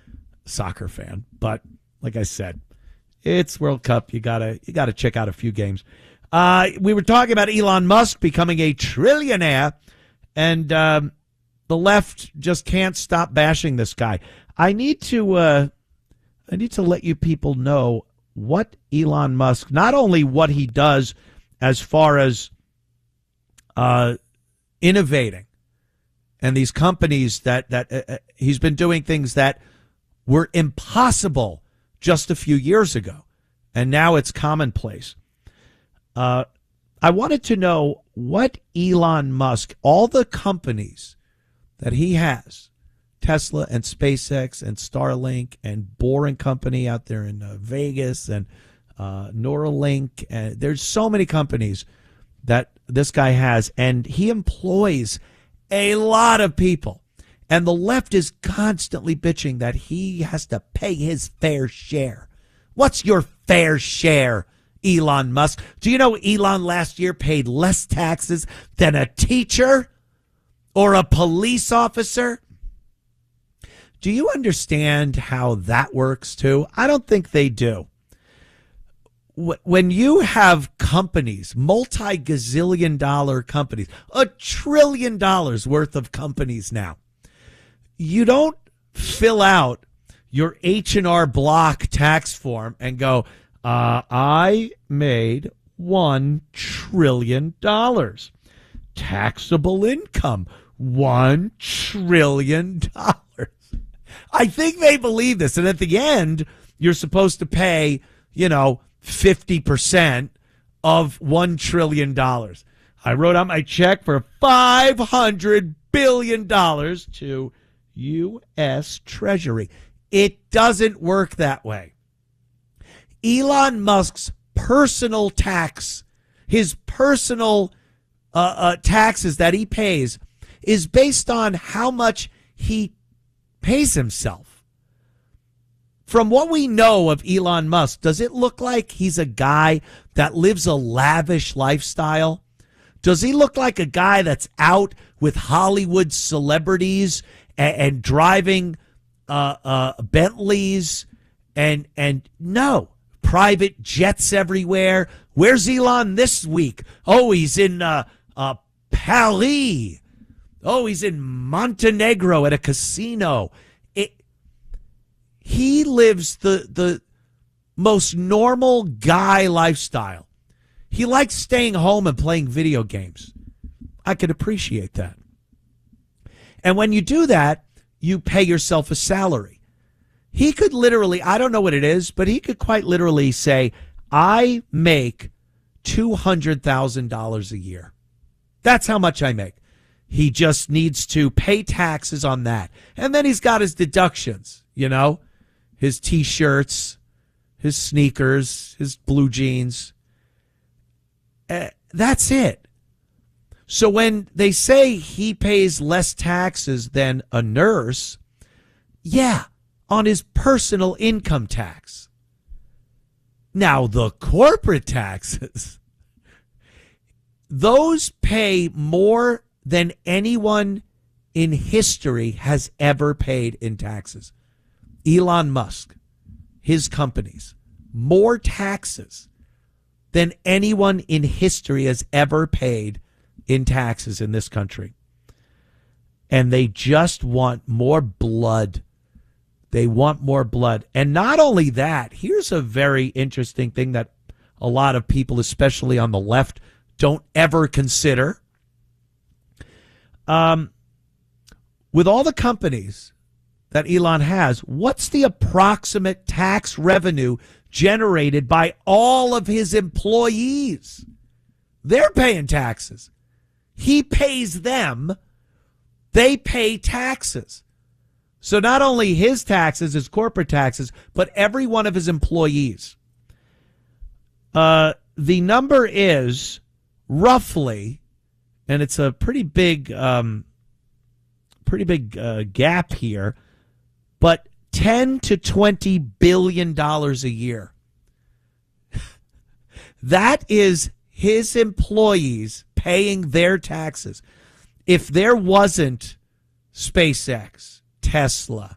soccer fan, but like I said, it's World Cup. You gotta check out a few games. We were talking about Elon Musk becoming a trillionaire, and the left just can't stop bashing this guy. I need to let you people know what Elon Musk, not only what he does as far as innovating, and these companies that he's been doing things that were impossible just a few years ago, and now it's commonplace. I wanted to know what Elon Musk, all the companies that he has, Tesla and SpaceX and Starlink and Boring Company out there in Vegas and Neuralink, and there's so many companies that this guy has, and he employs a lot of people. And the left is constantly bitching that he has to pay his fair share. What's your fair share, Elon Musk? Do you know Elon last year paid less taxes than a teacher or a police officer? Do you understand how that works, too? I don't think they do. When you have companies, multi-gazillion dollar companies, $1 trillion worth of companies now, you don't fill out your H&R Block tax form and go, I made $1 trillion. Taxable income, $1 trillion. I think they believe this. And at the end, you're supposed to pay, 50% of $1 trillion. I wrote out my check for $500 billion to U.S. Treasury. It doesn't work that way. Elon Musk's personal tax, his personal taxes that he pays, is based on how much he pays himself. From what we know of Elon Musk, does it look like he's a guy that lives a lavish lifestyle? Does he look like a guy that's out with Hollywood celebrities and driving Bentleys And no, private jets everywhere. Where's Elon this week? Oh, he's in Paris. Oh, he's in Montenegro at a casino. He lives the most normal guy lifestyle. He likes staying home and playing video games. I could appreciate that. And when you do that, you pay yourself a salary. He could literally, I don't know what it is, but he could quite literally say, I make $200,000 a year. That's how much I make. He just needs to pay taxes on that. And then he's got his deductions, his T-shirts, his sneakers, his blue jeans. That's it. So when they say he pays less taxes than a nurse, yeah, on his personal income tax. Now, the corporate taxes, those pay more than anyone in history has ever paid in taxes. Elon Musk, his companies, more taxes than anyone in history has ever paid in taxes in this country. And they just want more blood. They want more blood. And not only that, here's a very interesting thing that a lot of people, especially on the left, don't ever consider. With all the companies that Elon has, what's the approximate tax revenue generated by all of his employees? They're paying taxes. He pays them. They pay taxes. So not only his taxes, his corporate taxes, but every one of his employees. The number is roughly, and it's a pretty big gap here, but $10 to $20 billion a year. That is his employees paying their taxes. If there wasn't SpaceX, Tesla,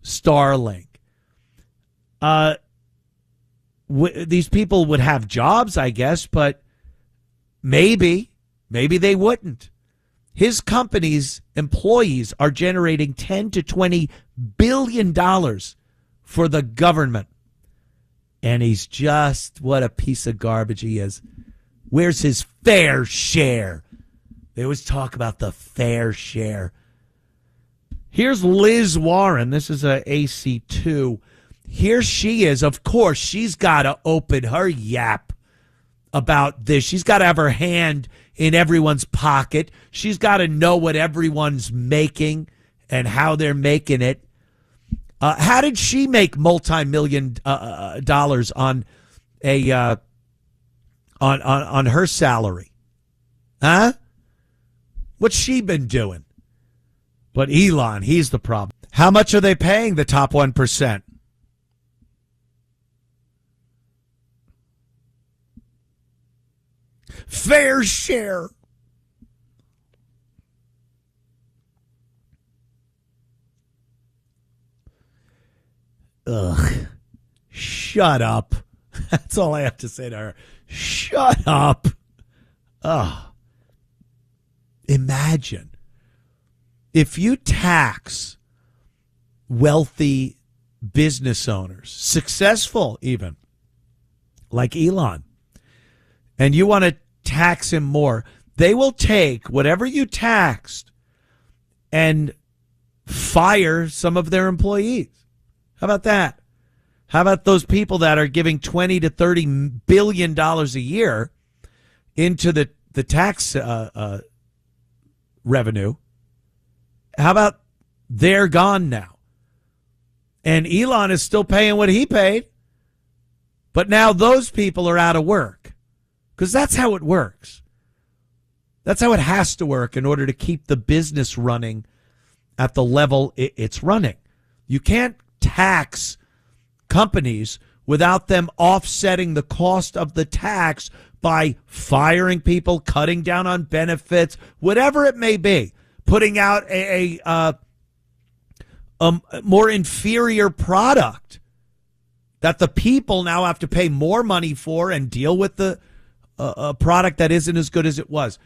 Starlink, these people would have jobs, I guess, but maybe they wouldn't. His company's employees are generating $10 to $20 billion for the government. And he's just, what a piece of garbage he is. Where's his fair share? They always talk about the fair share. Here's Liz Warren. This is a AC2. Here she is. Of course, she's got to open her yap about this. She's got to have her hand in everyone's pocket. She's got to know what everyone's making and how they're making it. How did she make multi-million dollars on a on her salary? Huh? What's she been doing? But Elon, he's the problem. How much are they paying the top 1%? Fair share. Ugh. Shut up. That's all I have to say to her. Shut up. Ugh. Imagine if you tax wealthy business owners, successful even, like Elon, and you want to tax him more, they will take whatever you taxed and fire some of their employees. How about that? How about those people that are giving $20 to $30 billion a year into the tax revenue? How about they're gone now? And Elon is still paying what he paid, but now those people are out of work. Because that's how it works. That's how it has to work in order to keep the business running at the level it's running. You can't tax companies without them offsetting the cost of the tax by firing people, cutting down on benefits, whatever it may be, putting out a more inferior product that the people now have to pay more money for and deal with the a product that isn't as good as it was.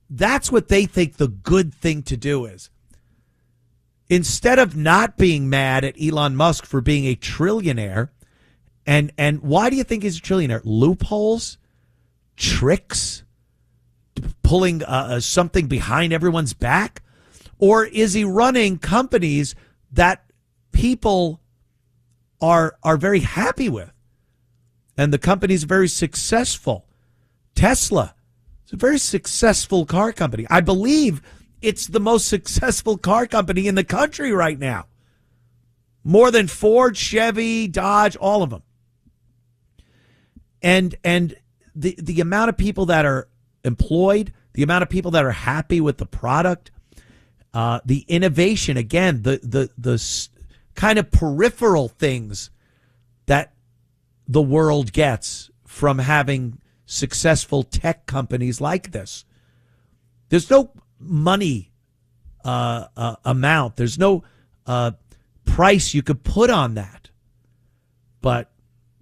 That's what they think the good thing to do is. Instead of not being mad at Elon Musk for being a trillionaire, and why do you think he's a trillionaire? Loopholes? Tricks? Pulling something behind everyone's back? Or is he running companies that people are very happy with? And the company's very successful. Tesla, it's a very successful car company. I believe it's the most successful car company in the country right now. More than Ford, Chevy, Dodge, all of them. And the amount of people that are employed, the amount of people that are happy with the product, the innovation, again, the kind of peripheral things that the world gets from having successful tech companies like this. There's no money amount. There's no price you could put on that. But,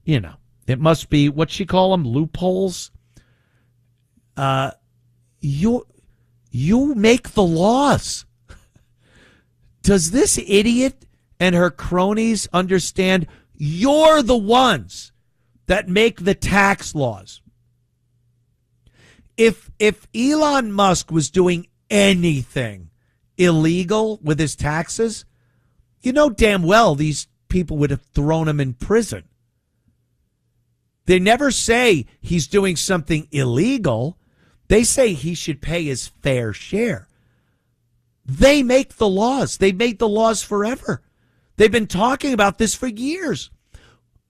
you know, it must be, what she call them, loopholes. You make the laws. Does this idiot and her cronies understand you're the ones that make the tax laws? If Elon Musk was doing anything illegal with his taxes, you know damn well these people would have thrown him in prison. They never say he's doing something illegal. They say he should pay his fair share. They make the laws. They made the laws forever. They've been talking about this for years.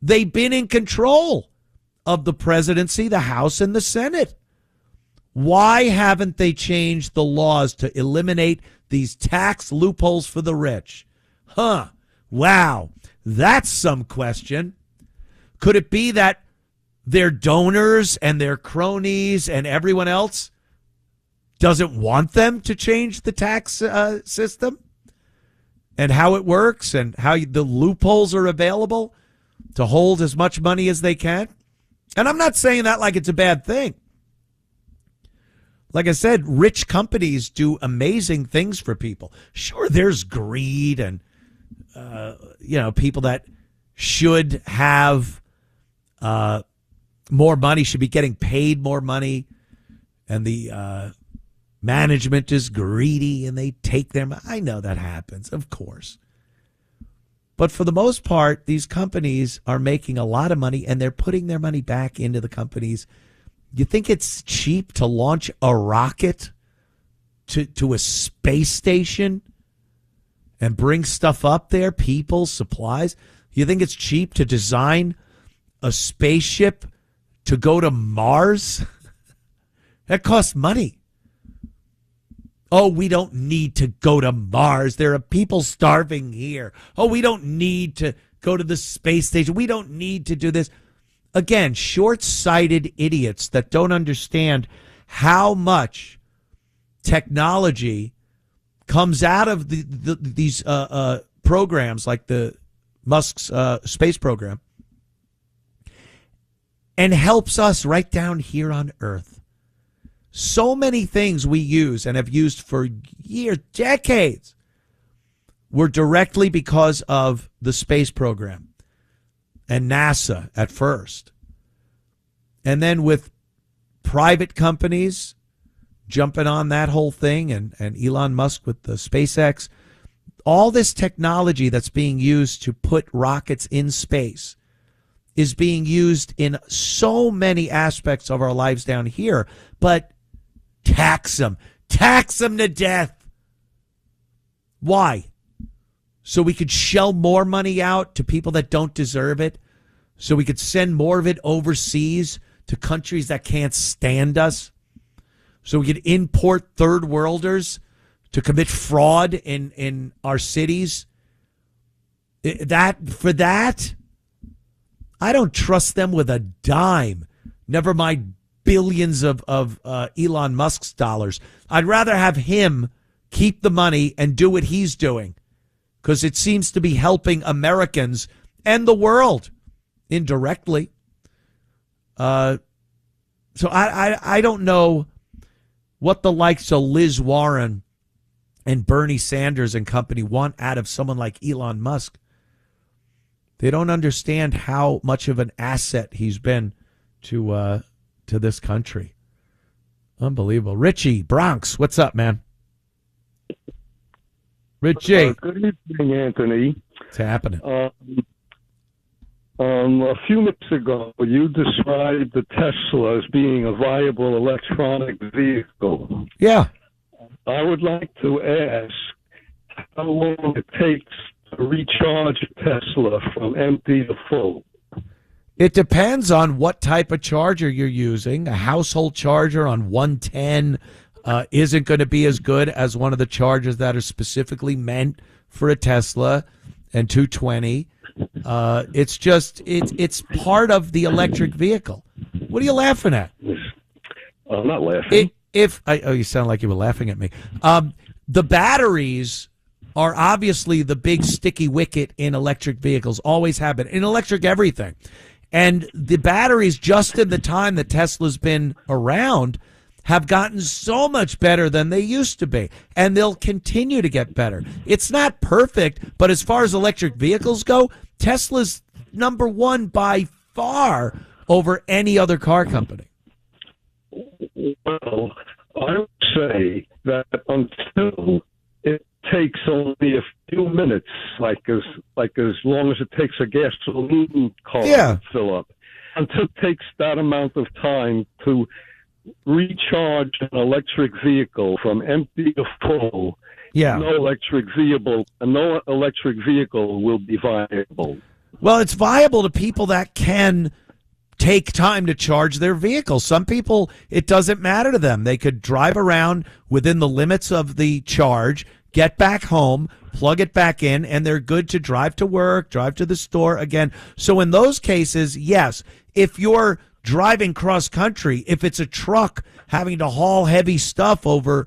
They've been in control of the presidency, the House, and the Senate. Why haven't they changed the laws to eliminate these tax loopholes for the rich? Huh. Wow. That's some question. Could it be that their donors and their cronies and everyone else doesn't want them to change the tax system and how it works and how the loopholes are available to hold as much money as they can? And I'm not saying that like it's a bad thing. Like I said, rich companies do amazing things for people. Sure, there's greed and, people that should have more money, should be getting paid more money. And the management is greedy and they take their money. I know that happens, of course. But for the most part, these companies are making a lot of money and they're putting their money back into the companies. You think it's cheap to launch a rocket to a space station and bring stuff up there, people, supplies? You think it's cheap to design a spaceship to go to Mars? That costs money. Oh, we don't need to go to Mars. There are people starving here. Oh, we don't need to go to the space station. We don't need to do this. Again, short-sighted idiots that don't understand how much technology comes out of these programs like the Musk's space program and helps us right down here on Earth. So many things we use and have used for years, decades, were directly because of the space program and NASA at first. And then with private companies jumping on that whole thing and Elon Musk with the SpaceX, all this technology that's being used to put rockets in space is being used in so many aspects of our lives down here. But tax them to death. Why? So we could shell more money out to people that don't deserve it? So we could send more of it overseas to countries that can't stand us? So we could import third worlders to commit fraud in our cities? For that, I don't trust them with a dime. Never mind billions of Elon Musk's dollars. I'd rather have him keep the money and do what he's doing, because it seems to be helping Americans and the world. indirectly. So I don't know what the likes of Liz Warren and Bernie Sanders and company want out of someone like Elon Musk. They don't understand how much of an asset he's been to this country. Unbelievable. Richie, Bronx, what's up, man? Richie. Good evening, Anthony. What's happening? A few minutes ago, you described the Tesla as being a viable electronic vehicle. Yeah. I would like to ask how long it takes to recharge a Tesla from empty to full. It depends on what type of charger you're using. A household charger on 110 isn't going to be as good as one of the chargers that are specifically meant for a Tesla and 220. It's part of the electric vehicle. What are you laughing at? I'm not laughing. You sound like you were laughing at me. The batteries are obviously the big sticky wicket in electric vehicles, always have been, in electric everything. And the batteries, just in the time that Tesla's been around, have gotten so much better than they used to be. And they'll continue to get better. It's not perfect, but as far as electric vehicles go, Tesla's number one by far over any other car company. Well, I would say that until it takes only a few minutes, like as long as it takes a gasoline car to fill up, until it takes that amount of time to recharge an electric vehicle from empty to full, no electric vehicle will be viable. Well, it's viable to people that can take time to charge their vehicle. Some people, it doesn't matter to them. They could drive around within the limits of the charge, get back home, plug it back in, and they're good to drive to work, drive to the store again. So in those cases, yes, if you're driving cross country, if it's a truck having to haul heavy stuff over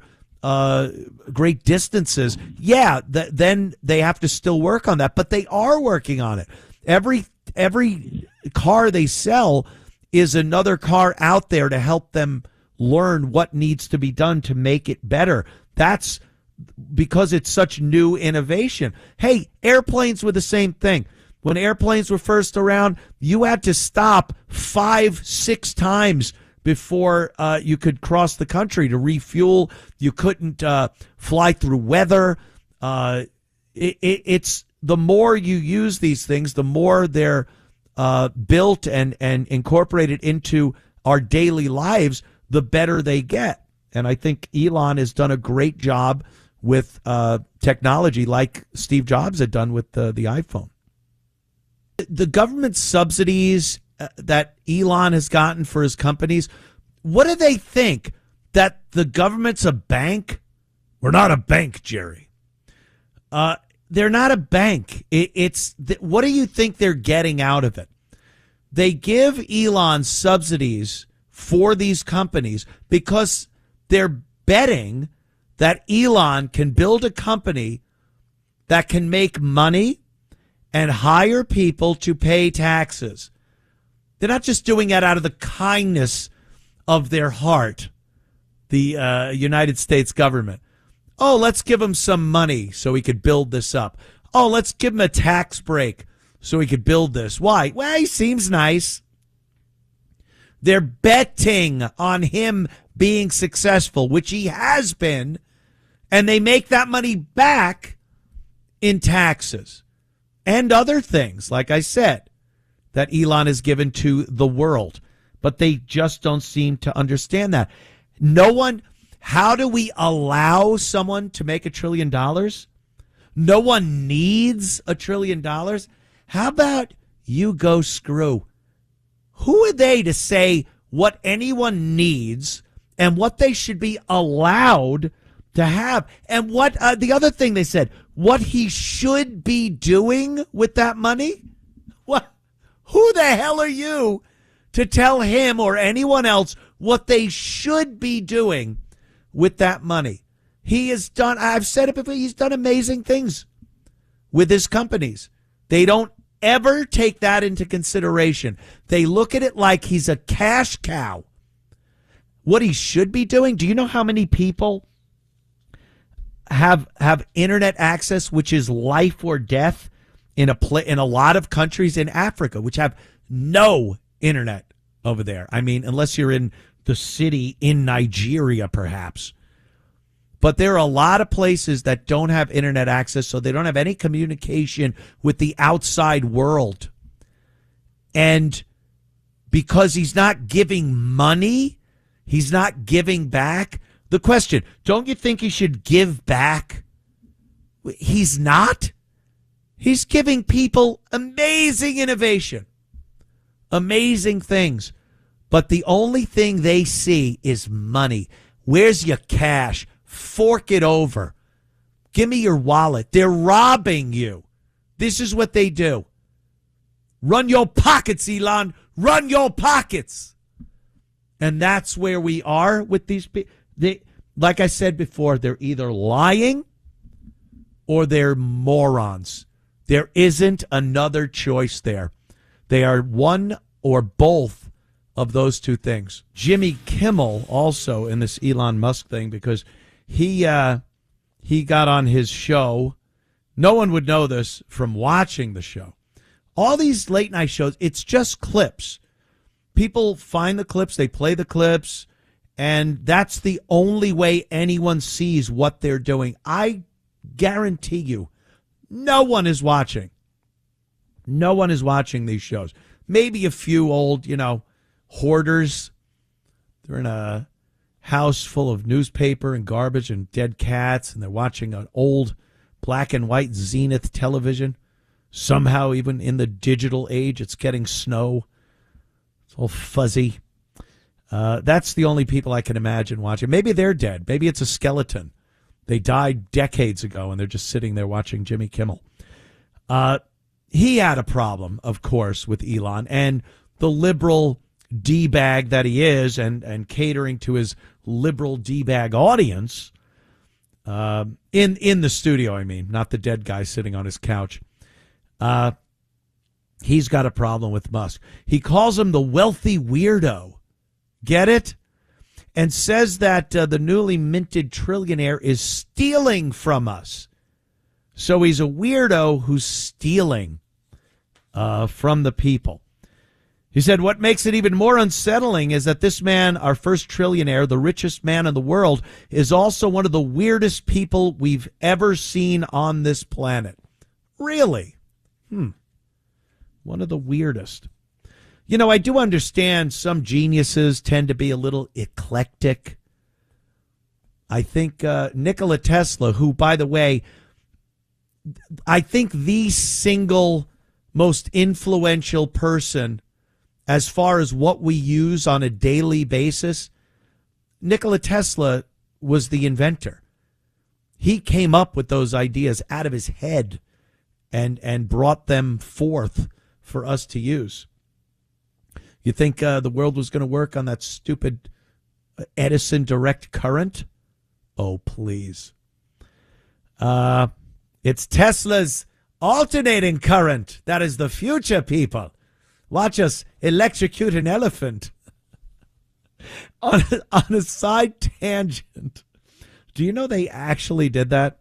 great distances, then they have to still work on that. But they are working on it. Every car they sell is another car out there to help them learn what needs to be done to make it better. That's because it's such new innovation. Hey, airplanes were the same thing. When airplanes were first around, you had to stop 5-6 times before you could cross the country to refuel. You couldn't fly through weather. It's the more you use these things, the more they're built and incorporated into our daily lives, the better they get. And I think Elon has done a great job with technology like Steve Jobs had done with the iPhone. The government subsidies that Elon has gotten for his companies, what do they think? That the government's a bank? We're not a bank, Jerry. They're not a bank. What do you think they're getting out of it? They give Elon subsidies for these companies because they're betting that Elon can build a company that can make money and hire people to pay taxes. They're not just doing that out of the kindness of their heart, the United States government. Oh, let's give him some money so he could build this up. Oh, let's give him a tax break so he could build this. Why? Well, he seems nice. They're betting on him being successful, which he has been, and they make that money back in taxes and other things, like I said, that Elon has given to the world. But they just don't seem to understand that. How do we allow someone to make $1 trillion? No one needs $1 trillion. How about you go screw? Who are they to say what anyone needs and what they should be allowed to have? And what the other thing they said, what he should be doing with that money? What? Who the hell are you to tell him or anyone else what they should be doing with that money? He has done, I've said it before, he's done amazing things with his companies. They don't ever take that into consideration. They look at it like he's a cash cow. What he should be doing, do you know how many people have internet access, which is life or death in a lot of countries in Africa, which have no internet over there? I mean, unless you're in the city in Nigeria, perhaps. But there are a lot of places that don't have internet access, so they don't have any communication with the outside world. And because he's not giving money, he's not giving back. The question, don't you think he should give back? He's not. He's giving people amazing innovation, amazing things. But the only thing they see is money. Where's your cash? Fork it over. Give me your wallet. They're robbing you. This is what they do. Run your pockets, Elon. Run your pockets. And that's where we are with these people. Like I said before, they're either lying or they're morons. There isn't another choice there. They are one or both of those two things. Jimmy Kimmel also in this Elon Musk thing, because he got on his show. No one would know this from watching the show. All these late night shows, it's just clips. People find the clips, they play the clips, and that's the only way anyone sees what they're doing. I guarantee you, no one is watching. No one is watching these shows. Maybe a few old, hoarders. They're in a house full of newspaper and garbage and dead cats, and they're watching an old black and white Zenith television. Somehow, even in the digital age, it's getting snow. It's all fuzzy. That's the only people I can imagine watching. Maybe they're dead. Maybe it's a skeleton. They died decades ago, and they're just sitting there watching Jimmy Kimmel. He had a problem, of course, with Elon and the liberal D-bag that he is, and catering to his liberal D-bag audience in the studio, I mean, not the dead guy sitting on his couch. He's got a problem with Musk. He calls him the wealthy weirdo. Get it? And says that the newly minted trillionaire is stealing from us. So he's a weirdo who's stealing from the people. He said, what makes it even more unsettling is that this man, our first trillionaire, the richest man in the world, is also one of the weirdest people we've ever seen on this planet. Really? One of the weirdest. I do understand some geniuses tend to be a little eclectic. I think Nikola Tesla, who, by the way, I think the single most influential person as far as what we use on a daily basis, Nikola Tesla was the inventor. He came up with those ideas out of his head and brought them forth for us to use. You think the world was going to work on that stupid Edison direct current? Oh, please. It's Tesla's alternating current. That is the future, people. Watch us electrocute an elephant. on a side tangent, do you know they actually did that?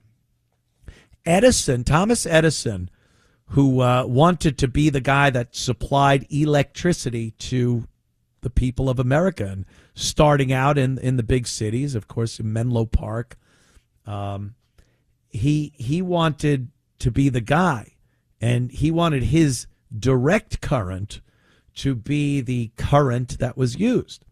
Thomas Edison, who wanted to be the guy that supplied electricity to the people of America, and starting out in the big cities, of course, in Menlo Park, he wanted to be the guy, and he wanted his direct current to be the current that was used.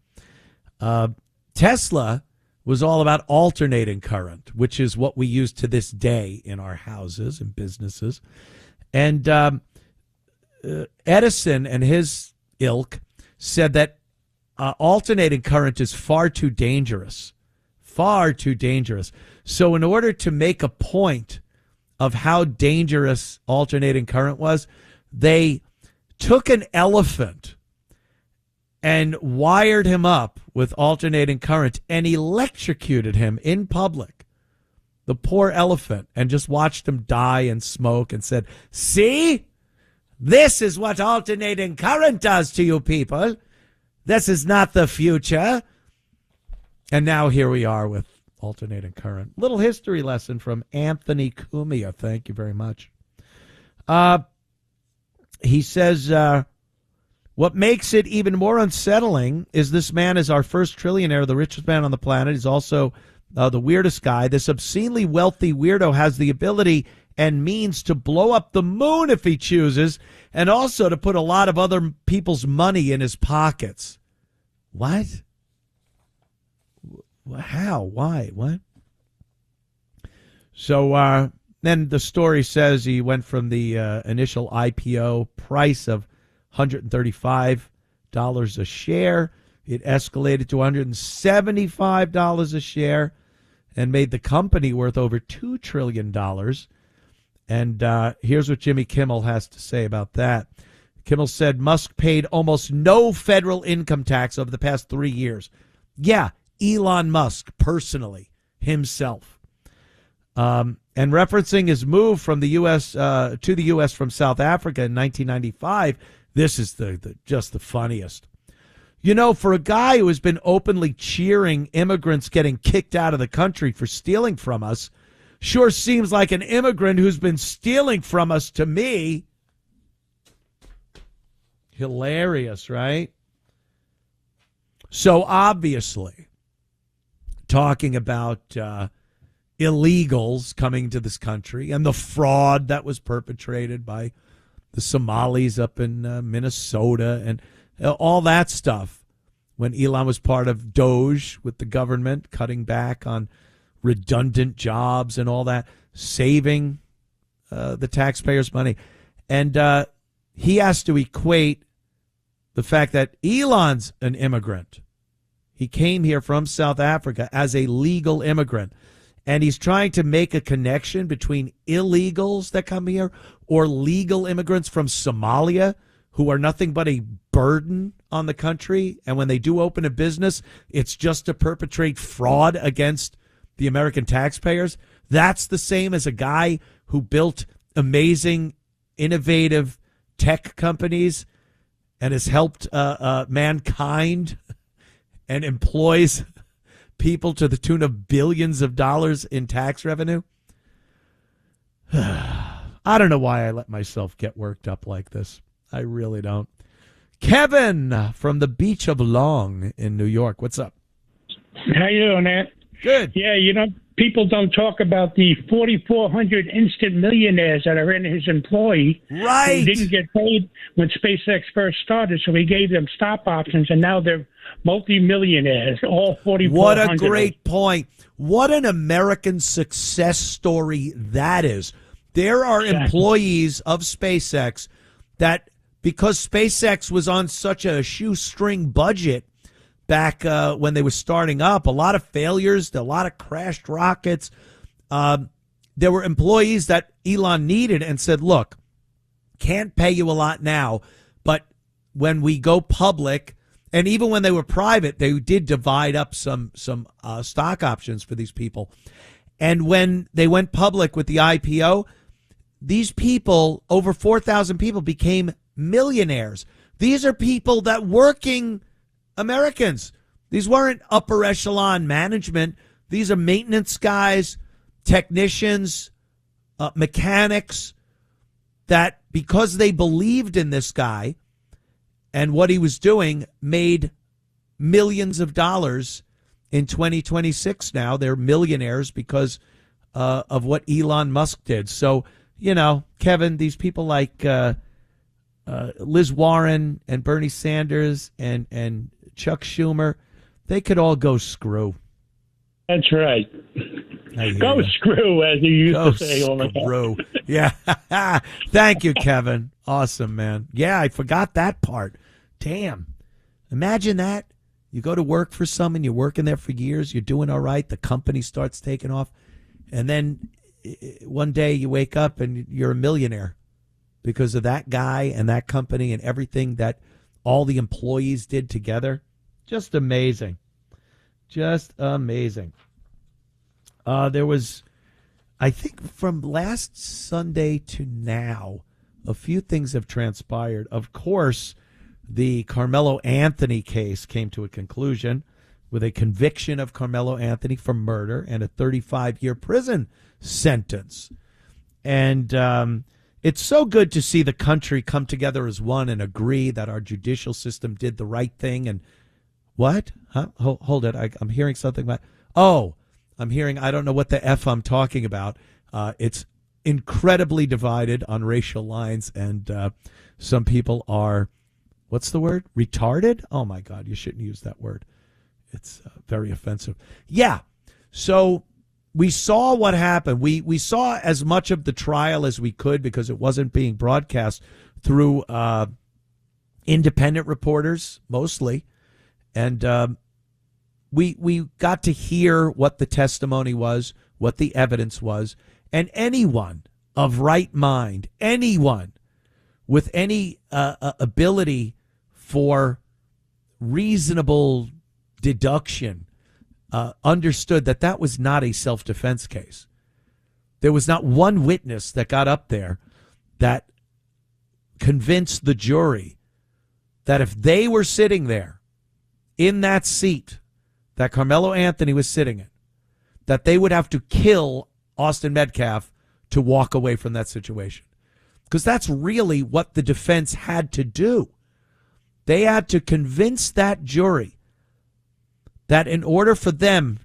Tesla was all about alternating current, which is what we use to this day in our houses and businesses. And Edison and his ilk said that alternating current is far too dangerous. Far too dangerous. So in order to make a point of how dangerous alternating current was, they took an elephant and wired him up with alternating current and electrocuted him in public. The poor elephant, and just watched him die and smoke and said, see, This is what alternating current does to you people. This is not the future. And now here we are with alternating current. Little history lesson from Anthony Cumia. Thank you very much. He says, what makes it even more unsettling is this man is our first trillionaire, the richest man on the planet. He's also the weirdest guy. This obscenely wealthy weirdo has the ability and means to blow up the moon if he chooses, and also to put a lot of other people's money in his pockets. What? How? Why? What? So then the story says he went from the initial IPO price of $135 a share. It escalated to $175 a share and made the company worth over $2 trillion. And here's what Jimmy Kimmel has to say about that. Kimmel said Musk paid almost no federal income tax over the past 3 years. Yeah, Elon Musk personally, himself. And referencing his move from the U.S. To the U.S. from South Africa in 1995, this is just the funniest. You know, for a guy who has been openly cheering immigrants getting kicked out of the country for stealing from us, sure seems like an immigrant who's been stealing from us to me. Hilarious, right? So obviously, talking about illegals coming to this country and the fraud that was perpetrated by the Somalis up in Minnesota and all that stuff when Elon was part of Doge with the government cutting back on redundant jobs and all that, saving the taxpayers' money. And he has to equate the fact that Elon's an immigrant. He came here from South Africa as a legal immigrant. And he's trying to make a connection between illegals that come here or legal immigrants from Somalia who are nothing but a burden on the country. And when they do open a business, it's just to perpetrate fraud against the American taxpayers. That's the same as a guy who built amazing, innovative tech companies and has helped mankind and employs people to the tune of billions of dollars in tax revenue. I don't know why I let myself get worked up like this. I really don't. Kevin from the beach of Long in New York. What's up? How you doing, Ant? Good. Yeah, you know, people don't talk about the 4,400 instant millionaires that are in his employ. Right. Who didn't get paid when SpaceX first started, so he gave them stock options, and now they're multi-millionaires, all 4,400. What a great point. What an American success story that is. There are employees of SpaceX that, because SpaceX was on such a shoestring budget back when they were starting up, a lot of failures, a lot of crashed rockets, there were employees that Elon needed and said, look, can't pay you a lot now, but when we go public, and even when they were private, they did divide up some stock options for these people. And when they went public with the IPO, these people, over 4,000 people, became millionaires. These are people that working Americans. These weren't upper echelon management. These are maintenance guys, technicians, mechanics that, because they believed in this guy and what he was doing, made millions of dollars in 2026 now. They're millionaires because of what Elon Musk did. So, you know, Kevin, these people like Liz Warren and Bernie Sanders and Chuck Schumer, they could all go screw. That's right. Go screw, as you used to say all the time. Yeah. Thank you, Kevin. Awesome, man. Yeah, I forgot that part. Damn. Imagine that. You go to work for someone, you're working there for years, you're doing all right, the company starts taking off, and then one day you wake up and you're a millionaire because of that guy and that company and everything that all the employees did together. Just amazing. Just amazing. There was, I think from last Sunday to now, a few things have transpired. Of course, the Carmelo Anthony case came to a conclusion with a conviction of Carmelo Anthony for murder and a 35-year prison sentence. And it's so good to see the country come together as one and agree that our judicial system did the right thing. And what? Huh? Hold it. I'm hearing something about. Oh, I'm hearing. I don't know what the F I'm talking about. It's incredibly divided on racial lines, and some people are, what's the word? Retarded? Oh my God, you shouldn't use that word. It's very offensive. Yeah. So we saw what happened. We saw as much of the trial as we could because it wasn't being broadcast through independent reporters mostly. And we got to hear what the testimony was, what the evidence was. And anyone of right mind, anyone with any ability for reasonable deduction understood that that was not a self-defense case. There was not one witness that got up there that convinced the jury that if they were sitting there in that seat that Carmelo Anthony was sitting in, that they would have to kill Austin Metcalf to walk away from that situation. Because that's really what the defense had to do. They had to convince that jury that in order for them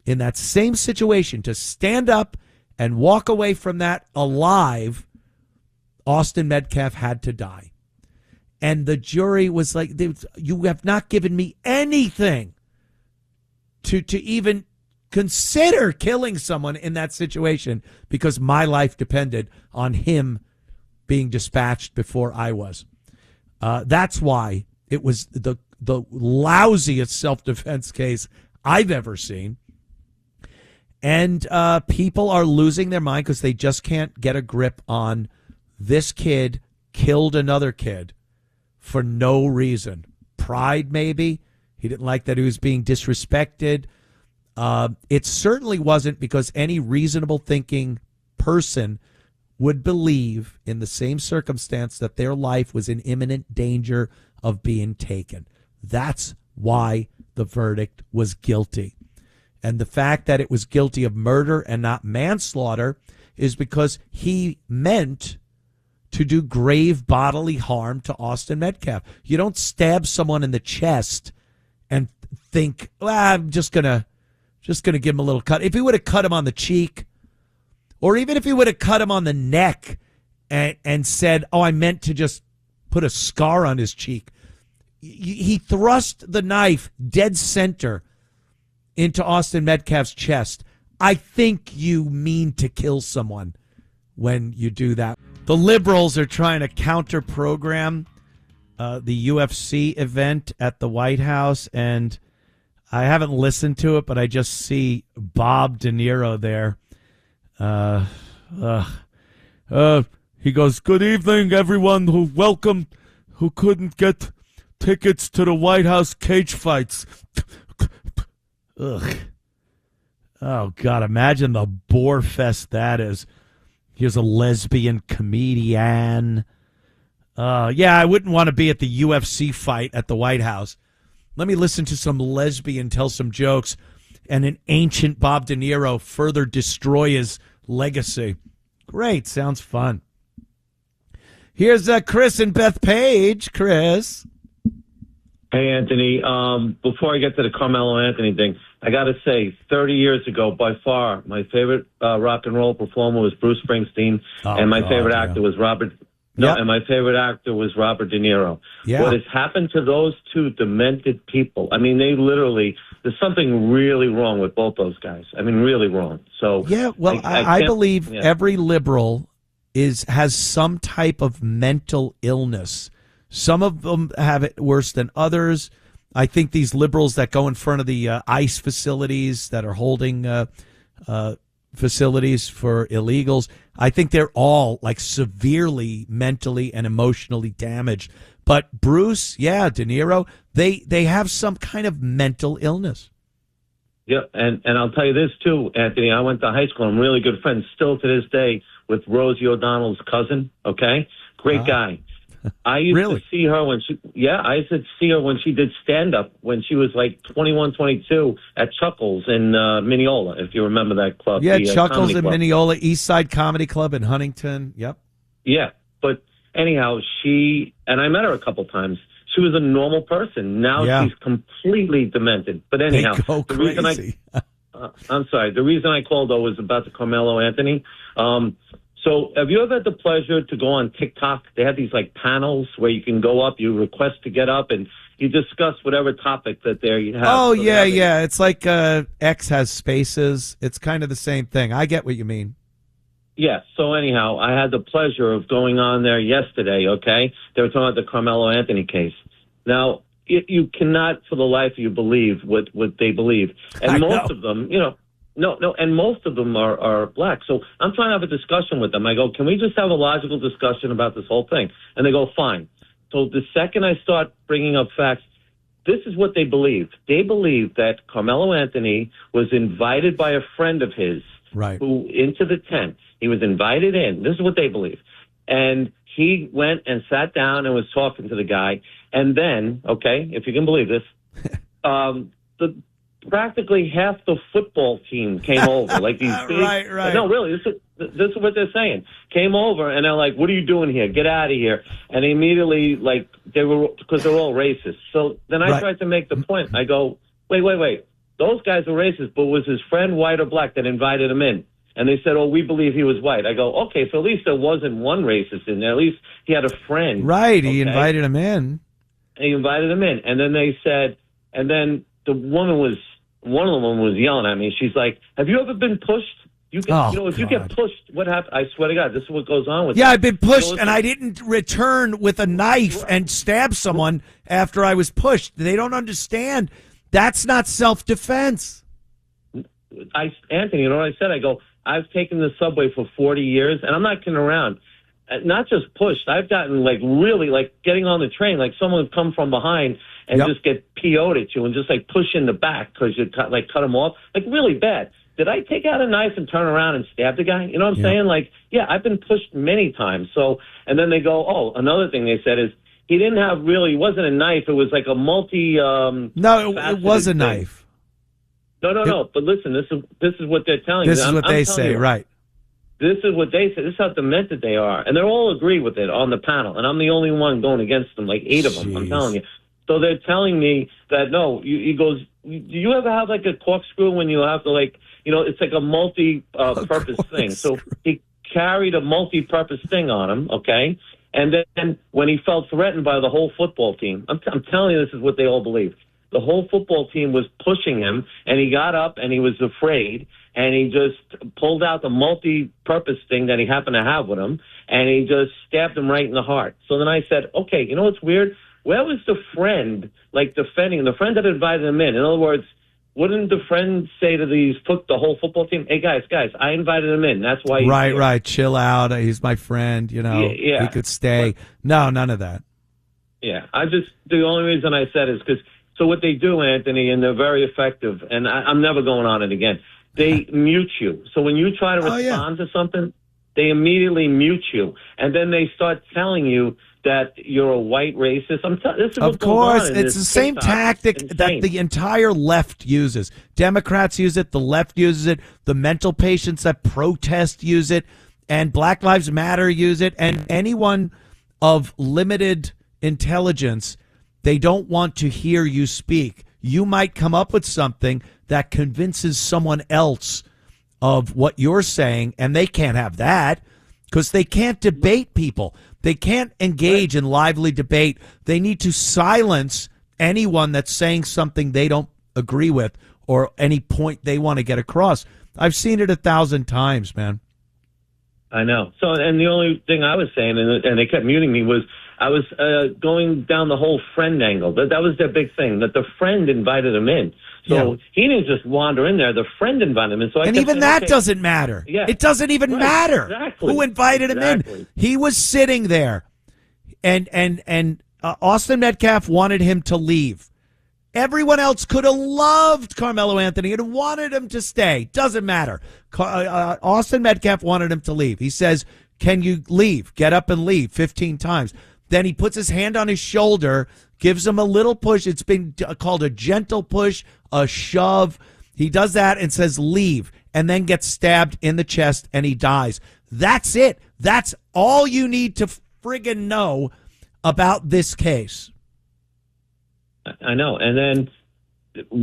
in that same situation to stand up and walk away from that alive, Austin Metcalf had to die. And the jury was like, you have not given me anything to even consider killing someone in that situation because my life depended on him being dispatched before I was. That's why it was the lousiest self-defense case I've ever seen. And people are losing their mind because they just can't get a grip on this kid killed another kid for no reason. Pride, maybe. He didn't like that he was being disrespected. It certainly wasn't because any reasonable thinking person would believe in the same circumstance that their life was in imminent danger of being taken. That's why the verdict was guilty. And the fact that it was guilty of murder and not manslaughter is because he meant to do grave bodily harm to Austin Metcalf. You don't stab someone in the chest and think, I'm just gonna give him a little cut. If he would have cut him on the cheek, or even if he would have cut him on the neck and said, I meant to just put a scar on his cheek. He thrust the knife dead center into Austin Metcalf's chest. I think you mean to kill someone when you do that. The liberals are trying to counter-program the UFC event at the White House, and I haven't listened to it, but I just see Bob De Niro there. He goes, "Good evening, everyone who couldn't get tickets to the White House cage fights." Ugh. Oh, God, imagine the bore fest that is. Here's a lesbian comedian. Yeah, I wouldn't want to be at the UFC fight at the White House. Let me listen to some lesbian tell some jokes and an ancient Bob De Niro further destroy his legacy. Great. Sounds fun. Here's Chris and Beth Page. Chris. Hey, Anthony. Before I get to the Carmelo Anthony thing, I got to say, 30 years ago, by far, my favorite rock and roll performer was Bruce Springsteen, and my favorite actor was Robert. And my favorite actor was Robert De Niro. Yeah. What has happened to those two demented people? I mean, they literally, there's something really wrong with both those guys. I mean, really wrong. So yeah, well, I believe every liberal has some type of mental illness. Some of them have it worse than others. I think these liberals that go in front of the ICE facilities that are holding facilities for illegals, I think they're all like severely mentally and emotionally damaged. But Bruce, De Niro, they have some kind of mental illness. Yeah, and I'll tell you this too, Anthony. I went to high school. I'm really good friends still to this day with Rosie O'Donnell's cousin, okay? Great guy. I used Really? to see her I used to see her when she did stand-up when she was like 21, 22 at Chuckles in Mineola, if you remember that club. Yeah, the, Chuckles comedy in club. Mineola, East Side Comedy Club in Huntington. Yep. Yeah, but anyhow, and I met her a couple times. She was a normal person. Now she's completely demented. But anyhow, they go crazy. I'm sorry. The reason I called, though, was about the Carmelo Anthony. So have you ever had the pleasure to go on TikTok? They have these like panels where you can go up, you request to get up, and you discuss whatever topic that you have. Oh, yeah. It's like X has spaces. It's kind of the same thing. I get what you mean. Yeah. So anyhow, I had the pleasure of going on there yesterday, okay? They were talking about the Carmelo Anthony case. Now, you cannot for the life of you believe what they believe. And most of them, No, and most of them are black. So I'm trying to have a discussion with them. I go, can we just have a logical discussion about this whole thing? And they go, fine. So the second I start bringing up facts, this is what they believe. They believe that Carmelo Anthony was invited by a friend of his who into the tent. He was invited in. This is what they believe. And he went and sat down and was talking to the guy. And then, okay, if you can believe this, practically half the football team came over. Like these big, right. No, really, this is what they're saying. Came over and they're like, "What are you doing here? Get out of here!" And immediately, like because they're all racist. So then I tried to make the point. I go, "Wait. Those guys are racist, but was his friend white or black that invited him in?" And they said, "Oh, we believe he was white." I go, "Okay, so at least there wasn't one racist in there. At least he had a friend." Right, he invited him in. He invited him in, and then they said, and then one of them was yelling at me. She's like, "Have you ever been pushed? If you get pushed, what happens?" I swear to God, this is what goes on with. Yeah, I've been pushed, and I didn't return with a knife and stab someone after I was pushed. They don't understand. That's not self-defense. Anthony, you know what I said? I go, I've taken the subway for 40 years, and I'm not kidding around. Not just pushed. I've gotten like really like getting on the train, like someone would come from behind and just get PO'd at you and just like push in the back because you cut them off, like really bad. Did I take out a knife and turn around and stab the guy? You know what I'm saying? Like, yeah, I've been pushed many times. So, and then they go, oh, another thing they said is he didn't have it wasn't a knife. It was like a No, it was a knife. No. But listen, this is what they're telling you. This is what they say, right? This is what they say. This is how demented they are. And they all agree with it on the panel. And I'm the only one going against them, like 8 of them, I'm telling you. So they're telling me that, no, he goes, do you ever have like a corkscrew when you have to like, it's like a multi-purpose thing. So he carried a multi-purpose thing on him, okay? And then when he felt threatened by the whole football team, I'm telling you this is what they all believe. The whole football team was pushing him, and he got up and he was afraid, and he just pulled out the multi-purpose thing that he happened to have with him, and he just stabbed him right in the heart. So then I said, okay, you know what's weird? Where was the friend, like defending, the friend that invited him in? In other words, wouldn't the friend say to the whole football team, hey, guys, I invited him in. That's why he's here. Right. Chill out. He's my friend. Yeah. He could stay. No, none of that. Yeah. The only reason I said is because, so what they do, Anthony, and they're very effective, and I'm never going on it again, they mute you. So when you try to respond to something, they immediately mute you. And then they start telling you that you're a white racist. Of course, it's the same tactic that the entire left uses. Democrats use it. The left uses it. The mental patients that protest use it. And Black Lives Matter use it. And anyone of limited intelligence, they don't want to hear you speak. You might come up with something that convinces someone else of what you're saying, and they can't have that because they can't debate people. They can't engage in lively debate. They need to silence anyone that's saying something they don't agree with or any point they want to get across. I've seen it 1,000 times, man. I know. So, and the only thing I was saying, and they kept muting me, was I was going down the whole friend angle. That was their big thing, that the friend invited him in. So he didn't just wander in there. The friend invited him in. So and even that doesn't matter. Yeah. It doesn't even matter who invited him in. He was sitting there, and Austin Metcalf wanted him to leave. Everyone else could have loved Carmelo Anthony and wanted him to stay. Doesn't matter. Austin Metcalf wanted him to leave. He says, Can you leave? Get up and leave 15 times. Then he puts his hand on his shoulder, gives him a little push. It's been called a gentle push, a shove. He does that and says, leave, and then gets stabbed in the chest and he dies. That's it. That's all you need to friggin' know about this case. I know. And then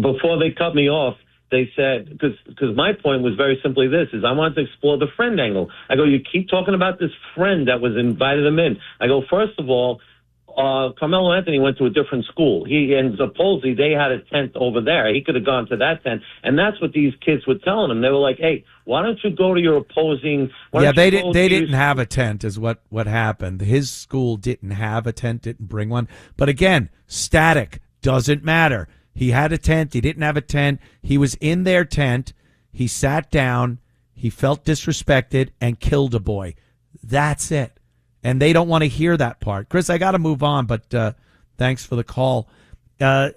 before they cut me off, they said, because my point was very simply this, is I wanted to explore the friend angle. I go, you keep talking about this friend that was invited him in. I go, first of all, Carmelo Anthony went to a different school. And supposedly they had a tent over there. He could have gone to that tent. And that's what these kids were telling him. They were like, hey, why don't you go to your opposing... They didn't have a tent is what happened. His school didn't have a tent, didn't bring one. But again, static, doesn't matter. He had a tent. He didn't have a tent. He was in their tent. He sat down. He felt disrespected and killed a boy. That's it. And they don't want to hear that part. Chris, I got to move on, but thanks for the call. There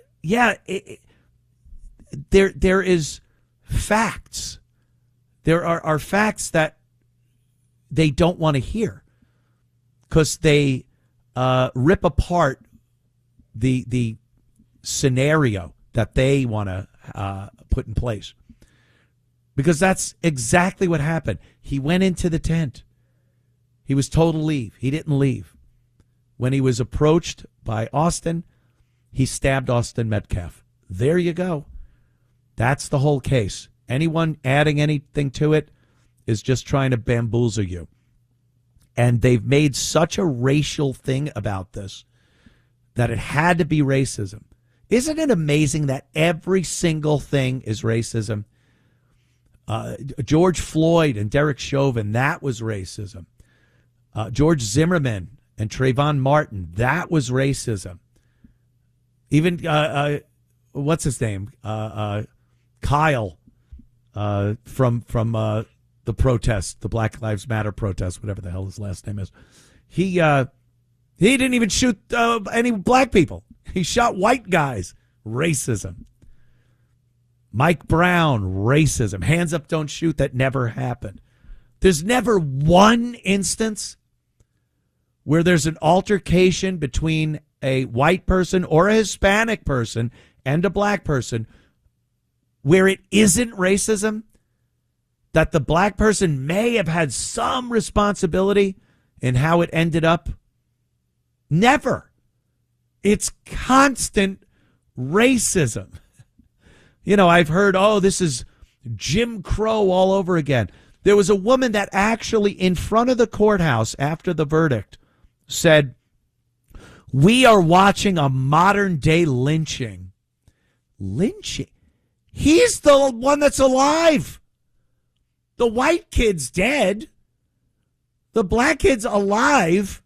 is facts. There are facts that they don't want to hear because they rip apart the scenario that they want to put in place. Because that's exactly what happened. He went into the tent. He was told to leave. He didn't leave. When he was approached by Austin, he stabbed Austin Metcalf. There you go. That's the whole case. Anyone adding anything to it is just trying to bamboozle you. And they've made such a racial thing about this that it had to be racism. Isn't it amazing that every single thing is racism? George Floyd and Derek Chauvin, that was racism. George Zimmerman and Trayvon Martin, that was racism. Even, what's his name? Kyle from the protest, the Black Lives Matter protest, whatever the hell his last name is. He didn't even shoot any black people. He shot white guys. Racism. Mike Brown, racism. Hands up, don't shoot. That never happened. There's never one instance where there's an altercation between a white person or a Hispanic person and a black person where it isn't racism, that the black person may have had some responsibility in how it ended up. Never. It's constant racism. You know, I've heard, this is Jim Crow all over again. There was a woman that actually in front of the courthouse after the verdict said, we are watching a modern day lynching. Lynching? He's the one that's alive. The white kid's dead. The black kid's alive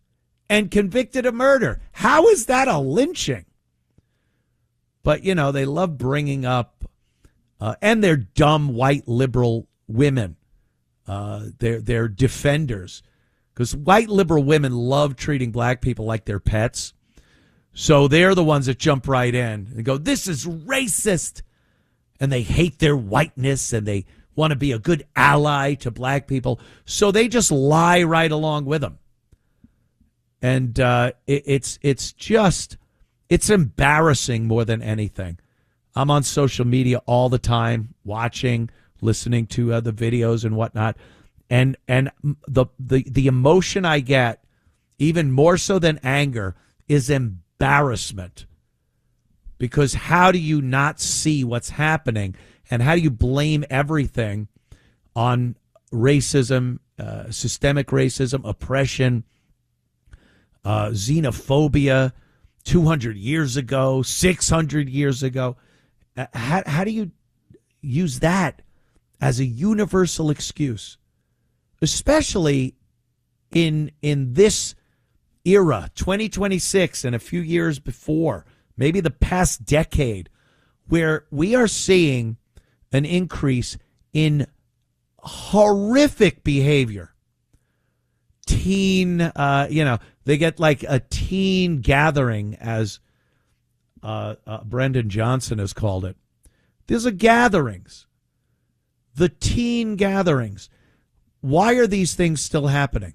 and convicted of murder. How is that a lynching? But, you know, they love bringing up, and they're dumb white liberal women. They're defenders. Because white liberal women love treating black people like they're pets. So they're the ones that jump right in and go, this is racist. And they hate their whiteness and they want to be a good ally to black people. So they just lie right along with them. And it's embarrassing more than anything. I'm on social media all the time, watching, listening to the videos and whatnot. And the emotion I get, even more so than anger, is embarrassment. Because how do you not see what's happening? And how do you blame everything on racism, systemic racism, oppression, xenophobia, 200 years ago, 600 years ago? How do you use that as a universal excuse? Especially in this era, 2026 and a few years before, maybe the past decade, where we are seeing an increase in horrific behavior. Teen, they get like a teen gathering, as Brendan Johnson has called it. These are gatherings. The teen gatherings. Why are these things still happening?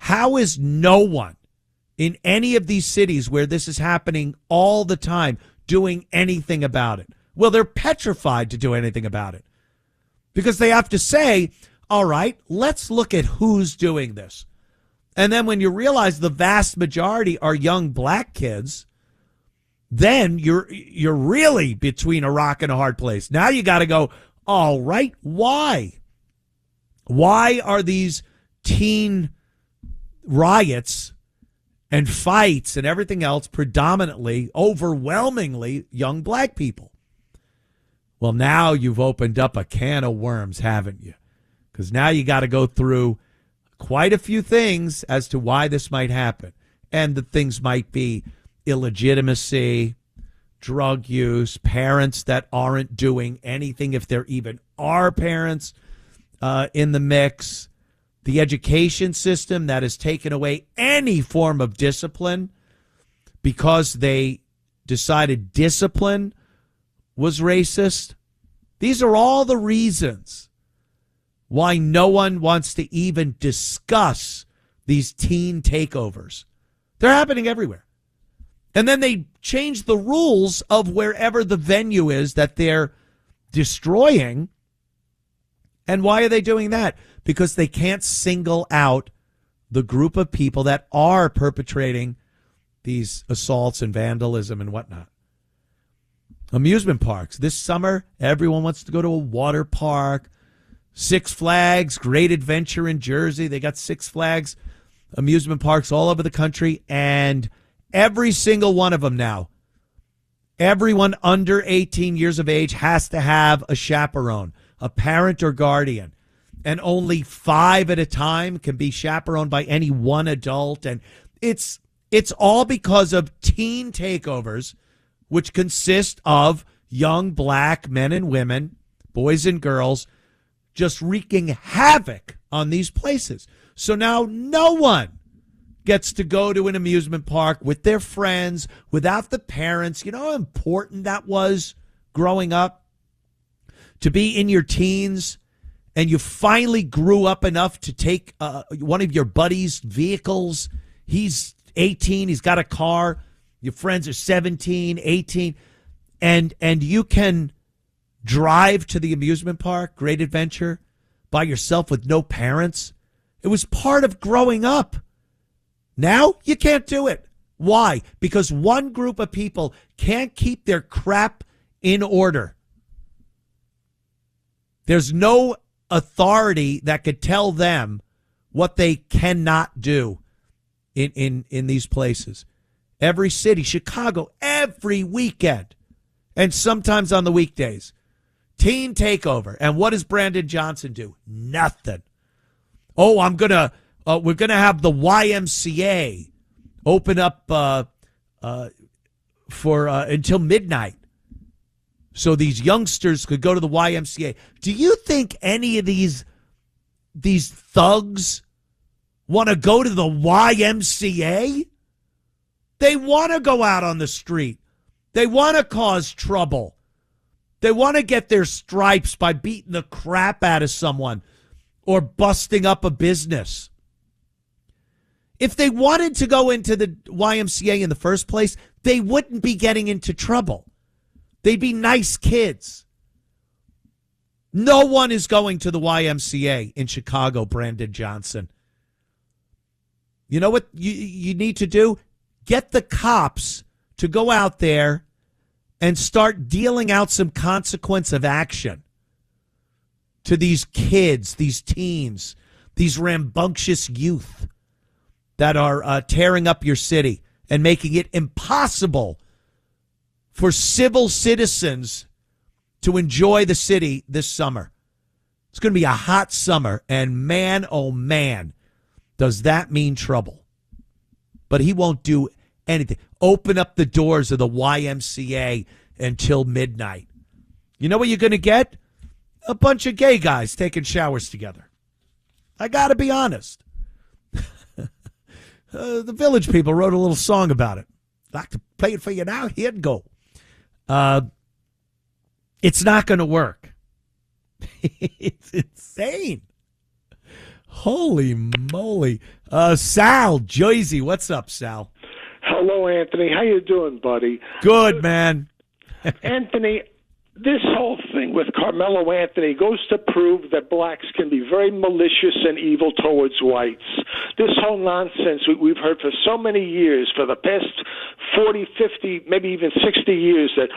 How is no one in any of these cities where this is happening all the time doing anything about it? Well, they're petrified to do anything about it because they have to say, all right, let's look at who's doing this. And then when you realize the vast majority are young black kids, then you're really between a rock and a hard place. Now you got to go, all right, why? Why are these teen riots and fights and everything else predominantly, overwhelmingly young black people? Well, now you've opened up a can of worms, haven't you? Because now you got to go through quite a few things as to why this might happen. And the things might be illegitimacy, drug use, parents that aren't doing anything if there even are parents in the mix, the education system that has taken away any form of discipline because they decided discipline was racist. These are all the reasons why no one wants to even discuss these teen takeovers. They're happening everywhere. And then they change the rules of wherever the venue is that they're destroying. And why are they doing that? Because they can't single out the group of people that are perpetrating these assaults and vandalism and whatnot. Amusement parks. This summer, everyone wants to go to a water park. Six Flags, great adventure in Jersey. They got Six Flags amusement parks all over the country. And every single one of them now, everyone under 18 years of age has to have a chaperone, a parent or guardian. And only 5 at a time can be chaperoned by any one adult. And it's all because of teen takeovers, which consist of young black men and women, boys and girls, just wreaking havoc on these places. So now no one gets to go to an amusement park with their friends without the parents. You know how important that was growing up? To be in your teens and you finally grew up enough to take one of your buddy's vehicles. He's 18, he's got a car. Your friends are 17, 18, and you can drive to the amusement park, great adventure, by yourself with no parents. It was part of growing up. Now you can't do it. Why? Because one group of people can't keep their crap in order. There's no authority that could tell them what they cannot do in these places. Every city, Chicago, every weekend, and sometimes on the weekdays. Teen takeover. And what does Brandon Johnson do? Nothing. Oh, we're gonna have the YMCA open up for until midnight, so these youngsters could go to the YMCA. Do you think any of these thugs want to go to the YMCA? They want to go out on the street. They want to cause trouble. They want to get their stripes by beating the crap out of someone or busting up a business. If they wanted to go into the YMCA in the first place, they wouldn't be getting into trouble. They'd be nice kids. No one is going to the YMCA in Chicago, Brandon Johnson. You know what you need to do? Get the cops to go out there and start dealing out some consequence of action to these kids, these teens, these rambunctious youth that are tearing up your city and making it impossible for civil citizens to enjoy the city this summer. It's going to be a hot summer, and man, oh man, does that mean trouble. But he won't do anything. Open up the doors of the YMCA until midnight. You know what you're going to get? A bunch of gay guys taking showers together. I got to be honest. The Village People wrote a little song about it. I'd like to play it for you now. Here it go. It's not going to work. It's insane. Holy moly. Sal, Jersey. What's up, Sal? Hello, Anthony. How you doing, buddy? Good, man. Anthony, this whole thing with Carmelo Anthony goes to prove that blacks can be very malicious and evil towards whites. This whole nonsense we've heard for so many years, for the past 40, 50, maybe even 60 years, that,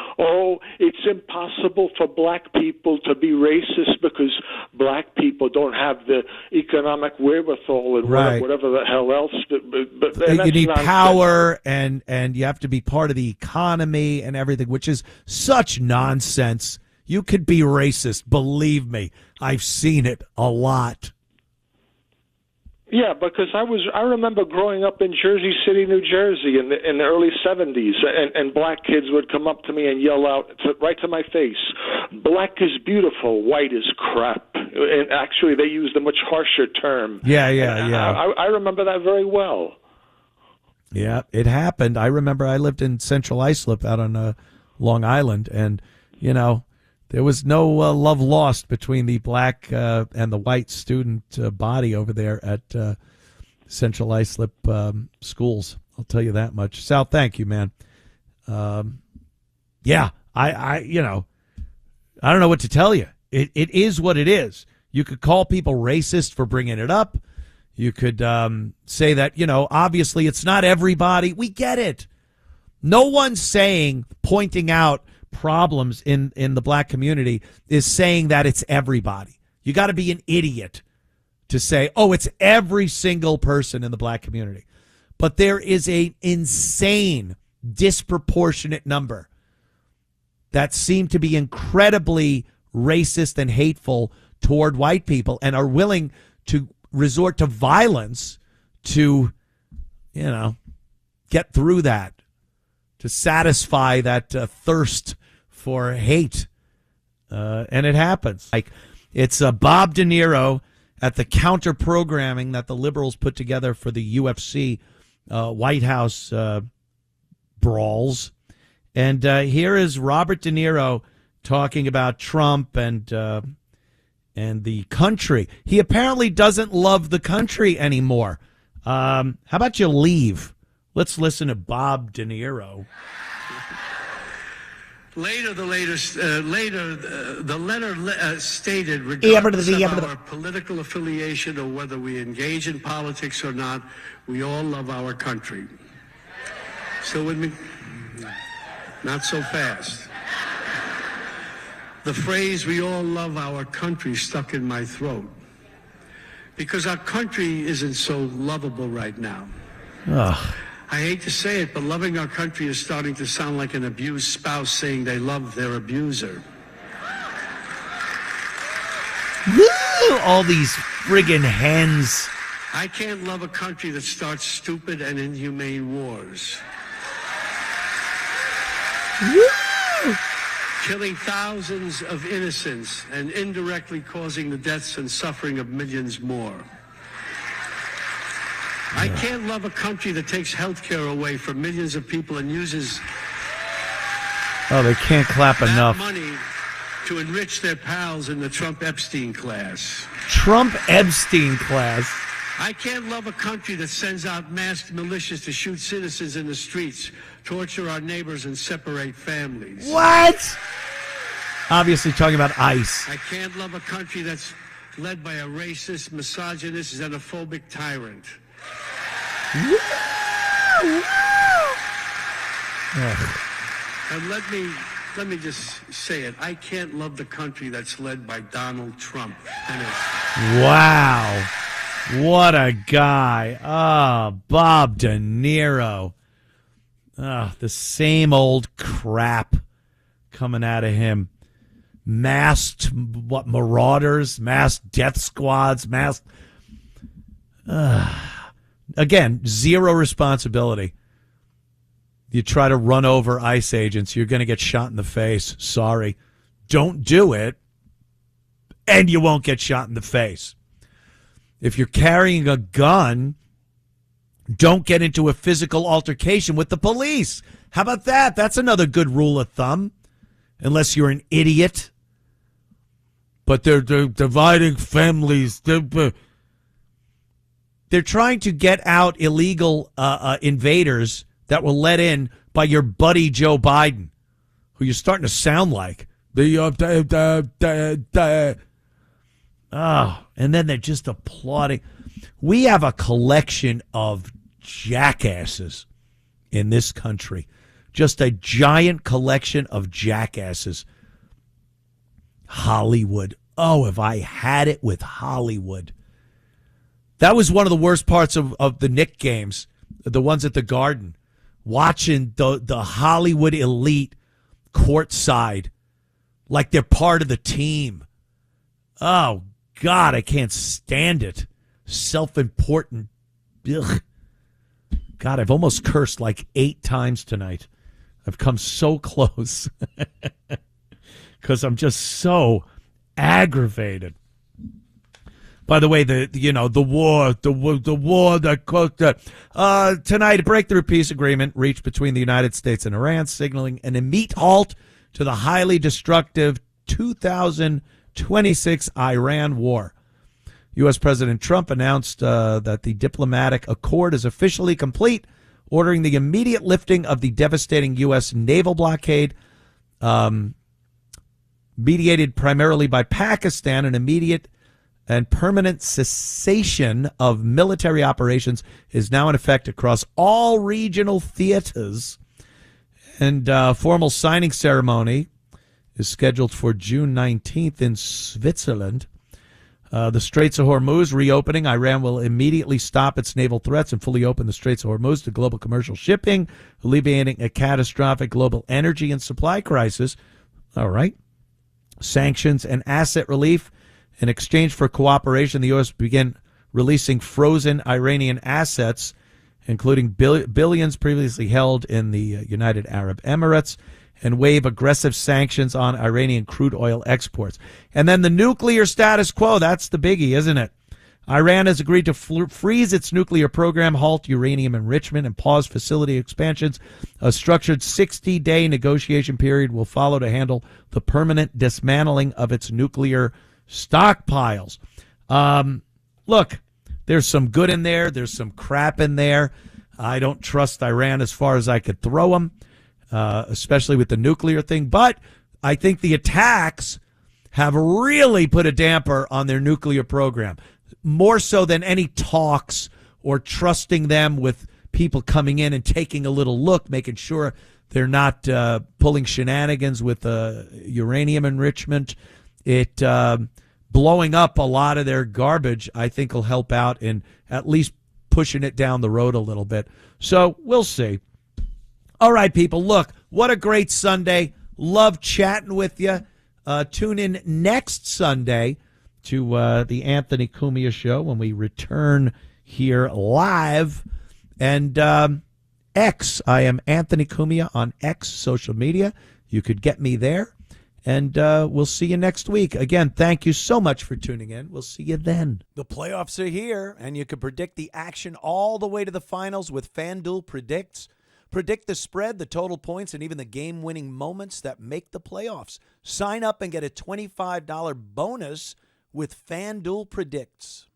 it's impossible for black people to be racist because black people don't have the economic wherewithal and whatever the hell else. But you need nonsense. power, and you have to be part of the economy and everything, which is such nonsense. You could be racist. Believe me, I've seen it a lot. Yeah, because I remember growing up in Jersey City, New Jersey, in the early '70s, and black kids would come up to me and yell out right to my face, "Black is beautiful, white is crap." And actually, they used a much harsher term. Yeah. I remember that very well. Yeah, it happened. I remember I lived in Central Islip out on Long Island, and there was no love lost between the black and the white student body over there at Central Islip schools. I'll tell you that much. Sal, thank you, man. Yeah, I don't know what to tell you. It is what it is. You could call people racist for bringing it up. You could say that, obviously it's not everybody. We get it. No one's pointing out problems in the black community is saying that it's everybody. You got to be an idiot to say, it's every single person in the black community. But there is an insane, disproportionate number that seem to be incredibly racist and hateful toward white people and are willing to resort to violence to, get through that, to satisfy that thirst for hate. And it happens. It's Bob De Niro at the counter programming that the liberals put together for the UFC White House brawls. And here is Robert De Niro talking about Trump and the country. He apparently doesn't love the country anymore. How about you leave? Let's listen to Bob De Niro. Later, the letter stated, regardless of our political affiliation or whether we engage in politics or not, we all love our country. So not so fast. The phrase, "we all love our country," stuck in my throat because our country isn't so lovable right now. Ugh. I hate to say it, but loving our country is starting to sound like an abused spouse saying they love their abuser. Woo! All these friggin' hens. I can't love a country that starts stupid and inhumane wars. Woo! Killing thousands of innocents and indirectly causing the deaths and suffering of millions more. I can't love a country that takes health care away from millions of people and uses they can't clap that enough. money to enrich their pals in the Trump-Epstein class. Trump-Epstein class. I can't love a country that sends out masked militias to shoot citizens in the streets, torture our neighbors, and separate families. What? Obviously talking about ICE. I can't love a country that's led by a racist, misogynist, xenophobic tyrant. And let me just say it. I can't love the country that's led by Donald Trump. Wow. What a guy. Bob De Niro. The same old crap coming out of him. Masked marauders, masked death squads, masked again, zero responsibility. You try to run over ICE agents, you're going to get shot in the face. Sorry. Don't do it, and you won't get shot in the face. If you're carrying a gun, don't get into a physical altercation with the police. How about that? That's another good rule of thumb, unless you're an idiot. But they're dividing families. They're trying to get out illegal invaders that were let in by your buddy Joe Biden, who you're starting to sound like. And then they're just applauding. We have a collection of jackasses in this country. Just a giant collection of jackasses. Hollywood. Oh, if I had it with Hollywood. That was one of the worst parts of the Knicks games, the ones at the Garden, watching the Hollywood elite courtside like they're part of the team. Oh, God, I can't stand it. Self-important. Ugh. God, I've almost cursed like 8 times tonight. I've come so close because I'm just so aggravated. By the way, the war that caused tonight, a breakthrough peace agreement reached between the United States and Iran, signaling an immediate halt to the highly destructive 2026 Iran war. U.S. President Trump announced that the diplomatic accord is officially complete, ordering the immediate lifting of the devastating U.S. naval blockade, mediated primarily by Pakistan, an immediate and permanent cessation of military operations is now in effect across all regional theaters. And formal signing ceremony is scheduled for June 19th in Switzerland. The Straits of Hormuz reopening. Iran will immediately stop its naval threats and fully open the Straits of Hormuz to global commercial shipping, alleviating a catastrophic global energy and supply crisis. All right. Sanctions and asset relief. In exchange for cooperation, the U.S. began releasing frozen Iranian assets, including billions previously held in the United Arab Emirates, and waive aggressive sanctions on Iranian crude oil exports. And then the nuclear status quo, that's the biggie, isn't it? Iran has agreed to freeze its nuclear program, halt uranium enrichment, and pause facility expansions. A structured 60-day negotiation period will follow to handle the permanent dismantling of its nuclear stockpiles. Look, there's some good in there. There's some crap in there. I don't trust Iran as far as I could throw them, especially with the nuclear thing. But I think the attacks have really put a damper on their nuclear program, more so than any talks or trusting them with people coming in and taking a little look, making sure they're not pulling shenanigans with uranium enrichment. It blowing up a lot of their garbage, I think, will help out in at least pushing it down the road a little bit. So we'll see. All right, people, look, what a great Sunday. Love chatting with you. Tune in next Sunday to the Anthony Cumia Show when we return here live. And X, I am Anthony Cumia on X social media. You could get me there. And we'll see you next week. Again, thank you so much for tuning in. We'll see you then. The playoffs are here, and you can predict the action all the way to the finals with FanDuel Predicts. Predict the spread, the total points, and even the game-winning moments that make the playoffs. Sign up and get a $25 bonus with FanDuel Predicts.